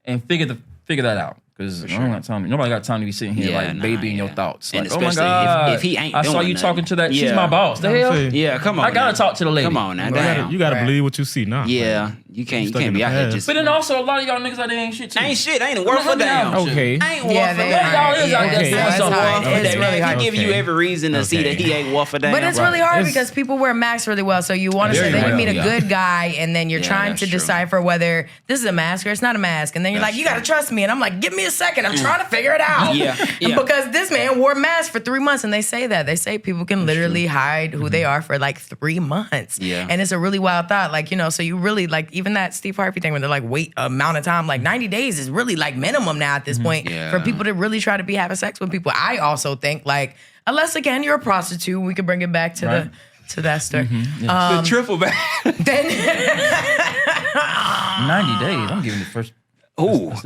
and figure that out. Because nobody got time to be sitting here babying your thoughts. And like, oh my especially God, if he ain't I saw doing you nothing. talking to that. She's Yeah. my boss. The hell? Yeah, come on. I gotta talk to the lady. Come on now. You gotta Right. believe what you see now. Yeah, you can't stuck in be the out here past. just. But then also a lot of y'all niggas out there ain't shit too. Ain't shit. Ain't worth a damn. Okay. Ain't worth Yeah, a they damn. Y'all is out there Okay. doing It's something. hard. It's He really hard. give you Okay. every reason to see that he ain't worth a damn. But it's really hard It's- because people wear masks really well. So you want to say Very that you meet a well, good guy and then you're Yeah, trying that's to true. decipher whether this is a mask or it's not a mask. And then you're That's like, you got to trust me. And I'm like, give me a second. I'm trying to figure it out. Yeah, yeah. Because this man wore a mask for 3 months and they say that. They say people can literally hide who they are for like 3 months. Yeah. And it's a really wild thought. Like, so you really like even that Steve Harvey thing where they're like, wait amount of time, like 90 days is really like minimum now at this point Yeah. for people to really try to be having sex with people. I also think like, unless again you're a prostitute, we could bring it back to that story. The triple back. Then 90 days. I'm giving the first. Don't.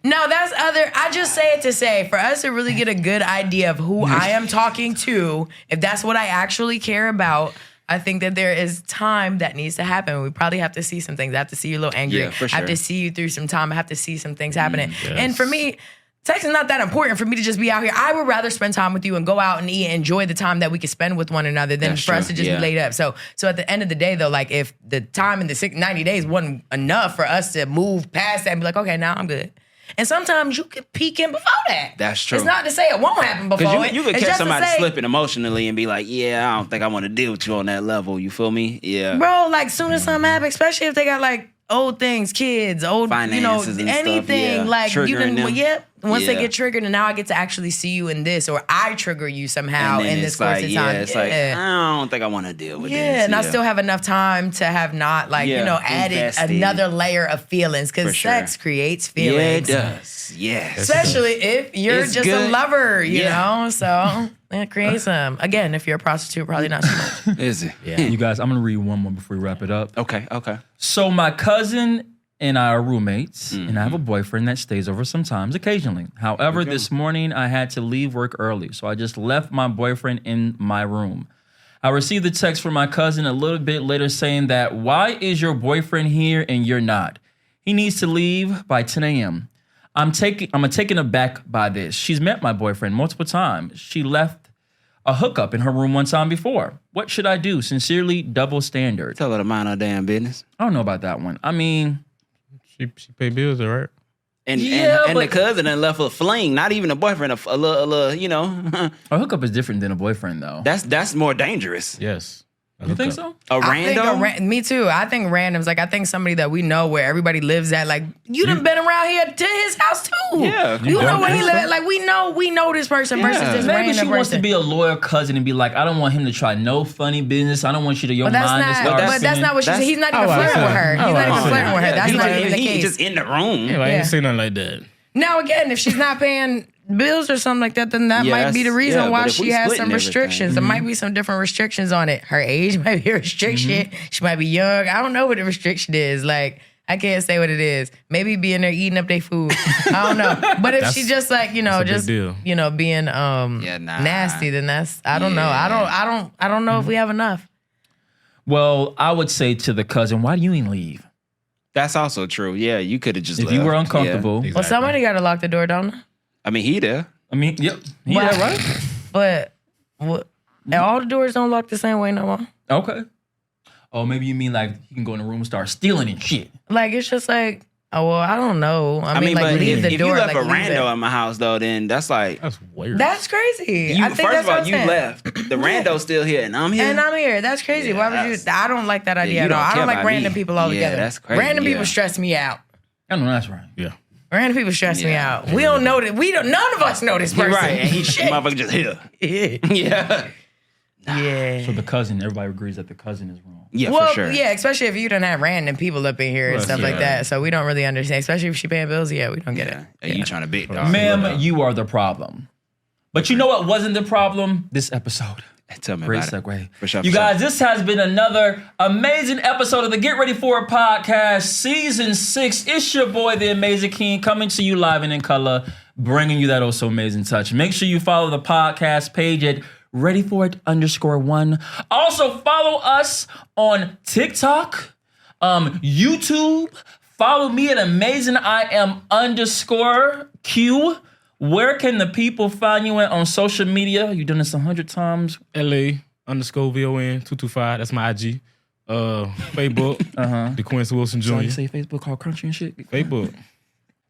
no, that's other. I just say it to say for us to really get a good idea of who I am talking to, if that's what I actually care about. I think that there is time that needs to happen. We probably have to see some things. I have to see you a little angry. Yeah, for I have sure. to see you through some time. I have to see some things happening. And for me, sex is not that important for me to just be out here. I would rather spend time with you and go out and eat and enjoy the time that we can spend with one another than That's for us true, to just yeah. be laid up. So at the end of the day, though, like if the time in the 90 days wasn't enough for us to move past that and be like, okay, now I'm good. And sometimes you could peek in before that. That's true. It's not to say it won't happen before Because it. you could It's catch just to somebody say, slipping emotionally and be like, yeah, I don't think I want to deal with you on that level. You feel me? Yeah. bro, like soon as something happens, especially if they got like old things, kids, old, Finances and anything, stuff, yeah. like you Triggering didn't, them. once they Yeah. get triggered and now I get to actually see you in this, or I trigger you somehow And then in this it's course like, of time. it's like, I don't think I want to deal with this. Yeah, and I still have enough time to have not added invested. another layer of feelings For because sure. sex creates Yeah, feelings. it does. Yes. Especially if you're It's just a good. lover, you Yeah. know? So it creates some. Again, if you're a prostitute, probably not so much. Is it? Yeah. You guys, I'm gonna read one more before we wrap it up. Okay. So my cousin and I are roommates, and I have a Mm-hmm. boyfriend that stays over sometimes, occasionally. However, this morning I had to leave work early, so I just left my boyfriend in my room. I received a text from my cousin a little bit later saying that, why is your boyfriend here and you're not? He needs to leave by 10 a.m. I'm taken aback by this. She's met my boyfriend multiple times. She left a hookup in her room one time before. What should I do? Sincerely, double standard. Tell her to mind her damn business. I don't know about that one. I mean, She pay bills, all right? And Yeah, and the but- cousin done left a fling, not even a boyfriend, a little, a hookup is different than a boyfriend, though. that's more dangerous. Yes. You think so? A I think rando. me too. I think randoms. Like I think somebody that we know where everybody lives at. Like you done been around here to his house too. Yeah. you know don't where he think live so? at. Like we know this person versus Yeah. this Maybe random she person. wants to be a loyal cousin and be like, I don't want him to try no funny business. I don't want you to your But that's mind to not. start But that's not what she said. that's- He's not even Oh, I flirting see. with her. He's Oh, not I even see. flirting with her. That's he not just, even the he case. just in the room. Yeah, I Yeah. ain't say nothing like that. Now again, if she's not paying bills or something like that, then that Yeah, might be the that's- reason yeah, why but if she we has splitting some restrictions. everything- There might be some different restrictions on it. Her age might be a restriction. She might be young. I don't know what the restriction is. Like I can't say what it is. Maybe being there eating up their food. I don't know. But if she's just like a big just deal. being nah. nasty, then that's I don't know. I don't know if we have enough. Well, I would say to the cousin, why do you ain't leave? That's also true. Yeah, you could have just. If you left. were uncomfortable, Yeah. Well, somebody got to lock the door, don't they? Yeah. I mean, he there. I mean, yep, he Why? that right? But what? And all the doors don't lock the same way no more. Okay. Oh, maybe you mean like you can go in the room and start stealing and shit. Like it's just like, oh well, I don't know. I mean, like but leave if, the if door. you left like, a leave rando it. in my house though, then that's like That's weird. That's crazy. you. I think First that's of all, what I'm you saying. left. The rando's still here, and I'm here. And I'm here. That's crazy. Yeah, Why would you? that's- I don't like that idea you at all. don't I care don't like about random me. people altogether. Yeah, that's crazy. Random people Yeah. stress me out. I know that's right. Yeah. Random people stress me Yeah. out. We don't know that. We don't. None of us know this You're person. right, and he Shit. motherfucker just here. Yeah. Yeah, Yeah. So the cousin, everybody agrees that the cousin is wrong. yeah, Well, for sure. yeah, especially if you don't have random people up in here and Well, stuff like yeah. that. So we don't really understand. Especially if she paying bills. Yeah, we don't get Yeah. it. And you trying to big dog. Ma'am, you are the problem. But you know what wasn't the problem? This episode. Tell me Great about it. segue. For sure, You for guys, this has been another amazing episode of the Get Ready For It podcast, season 6. It's your boy, the Amazing King, coming to you live and in color, bringing you that oh so amazing touch. Make sure you follow the podcast page at readyforit_1. Also, follow us on TikTok, YouTube. Follow me at amazingIam_Q. Where can the people find you at on social media? You've done this 100 times. LA_VON225. That's my IG. Facebook. The Quincy Wilson Jr. So you say Facebook called Crunchy and shit? Facebook.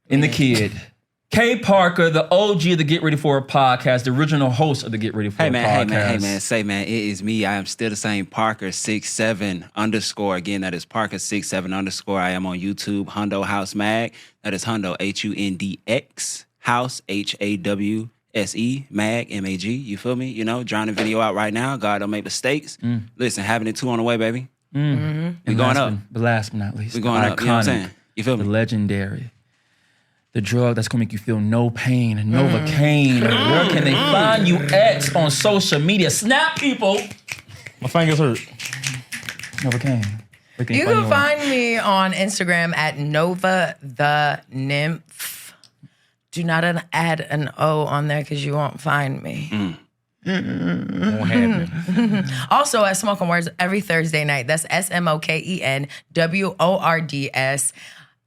And the kid. K. Parker, the OG of the Get Ready For It podcast, the original host of the Get Ready For Hey It man, podcast. say man, it is me. I am still the same Parker67_. Again, that is Parker67_. I am on YouTube, Hundo House Mag. That is Hundo HUNDX House HAWSE Mag MAG. You feel me? You know, drawing the video out right now. God don't make mistakes. Listen, having it 2 on the way, baby. We And going up. But last but not least, We going up. You know what I'm saying? You feel the me? legendary, the drug that's gonna make you feel no pain, NOVCANE. Where can they find you at on social media? Snap, people. My fingers hurt. NOVCANE. Where You you can on? find me on Instagram at Nova the Nymph. Do not add an O on there because you won't find me. Won't happen. Also at Smoking Words every Thursday night. That's SMOKENWORDS.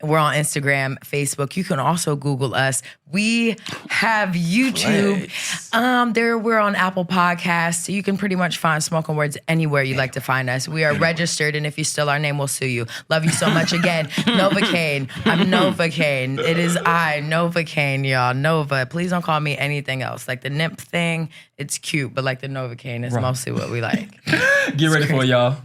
We're on Instagram, Facebook. You can also Google us. We have YouTube. We're on Apple Podcasts. So you can pretty much find Smoking Words anywhere you'd like to find us. We are registered, and if you steal our name, we'll sue you. Love you so much again. NOVCANE. I'm NOVCANE. It is I, NOVCANE, y'all. Nova. Please don't call me anything else. Like the nymph thing, it's cute, but like the NOVCANE is mostly what we like. Get ready for it, y'all.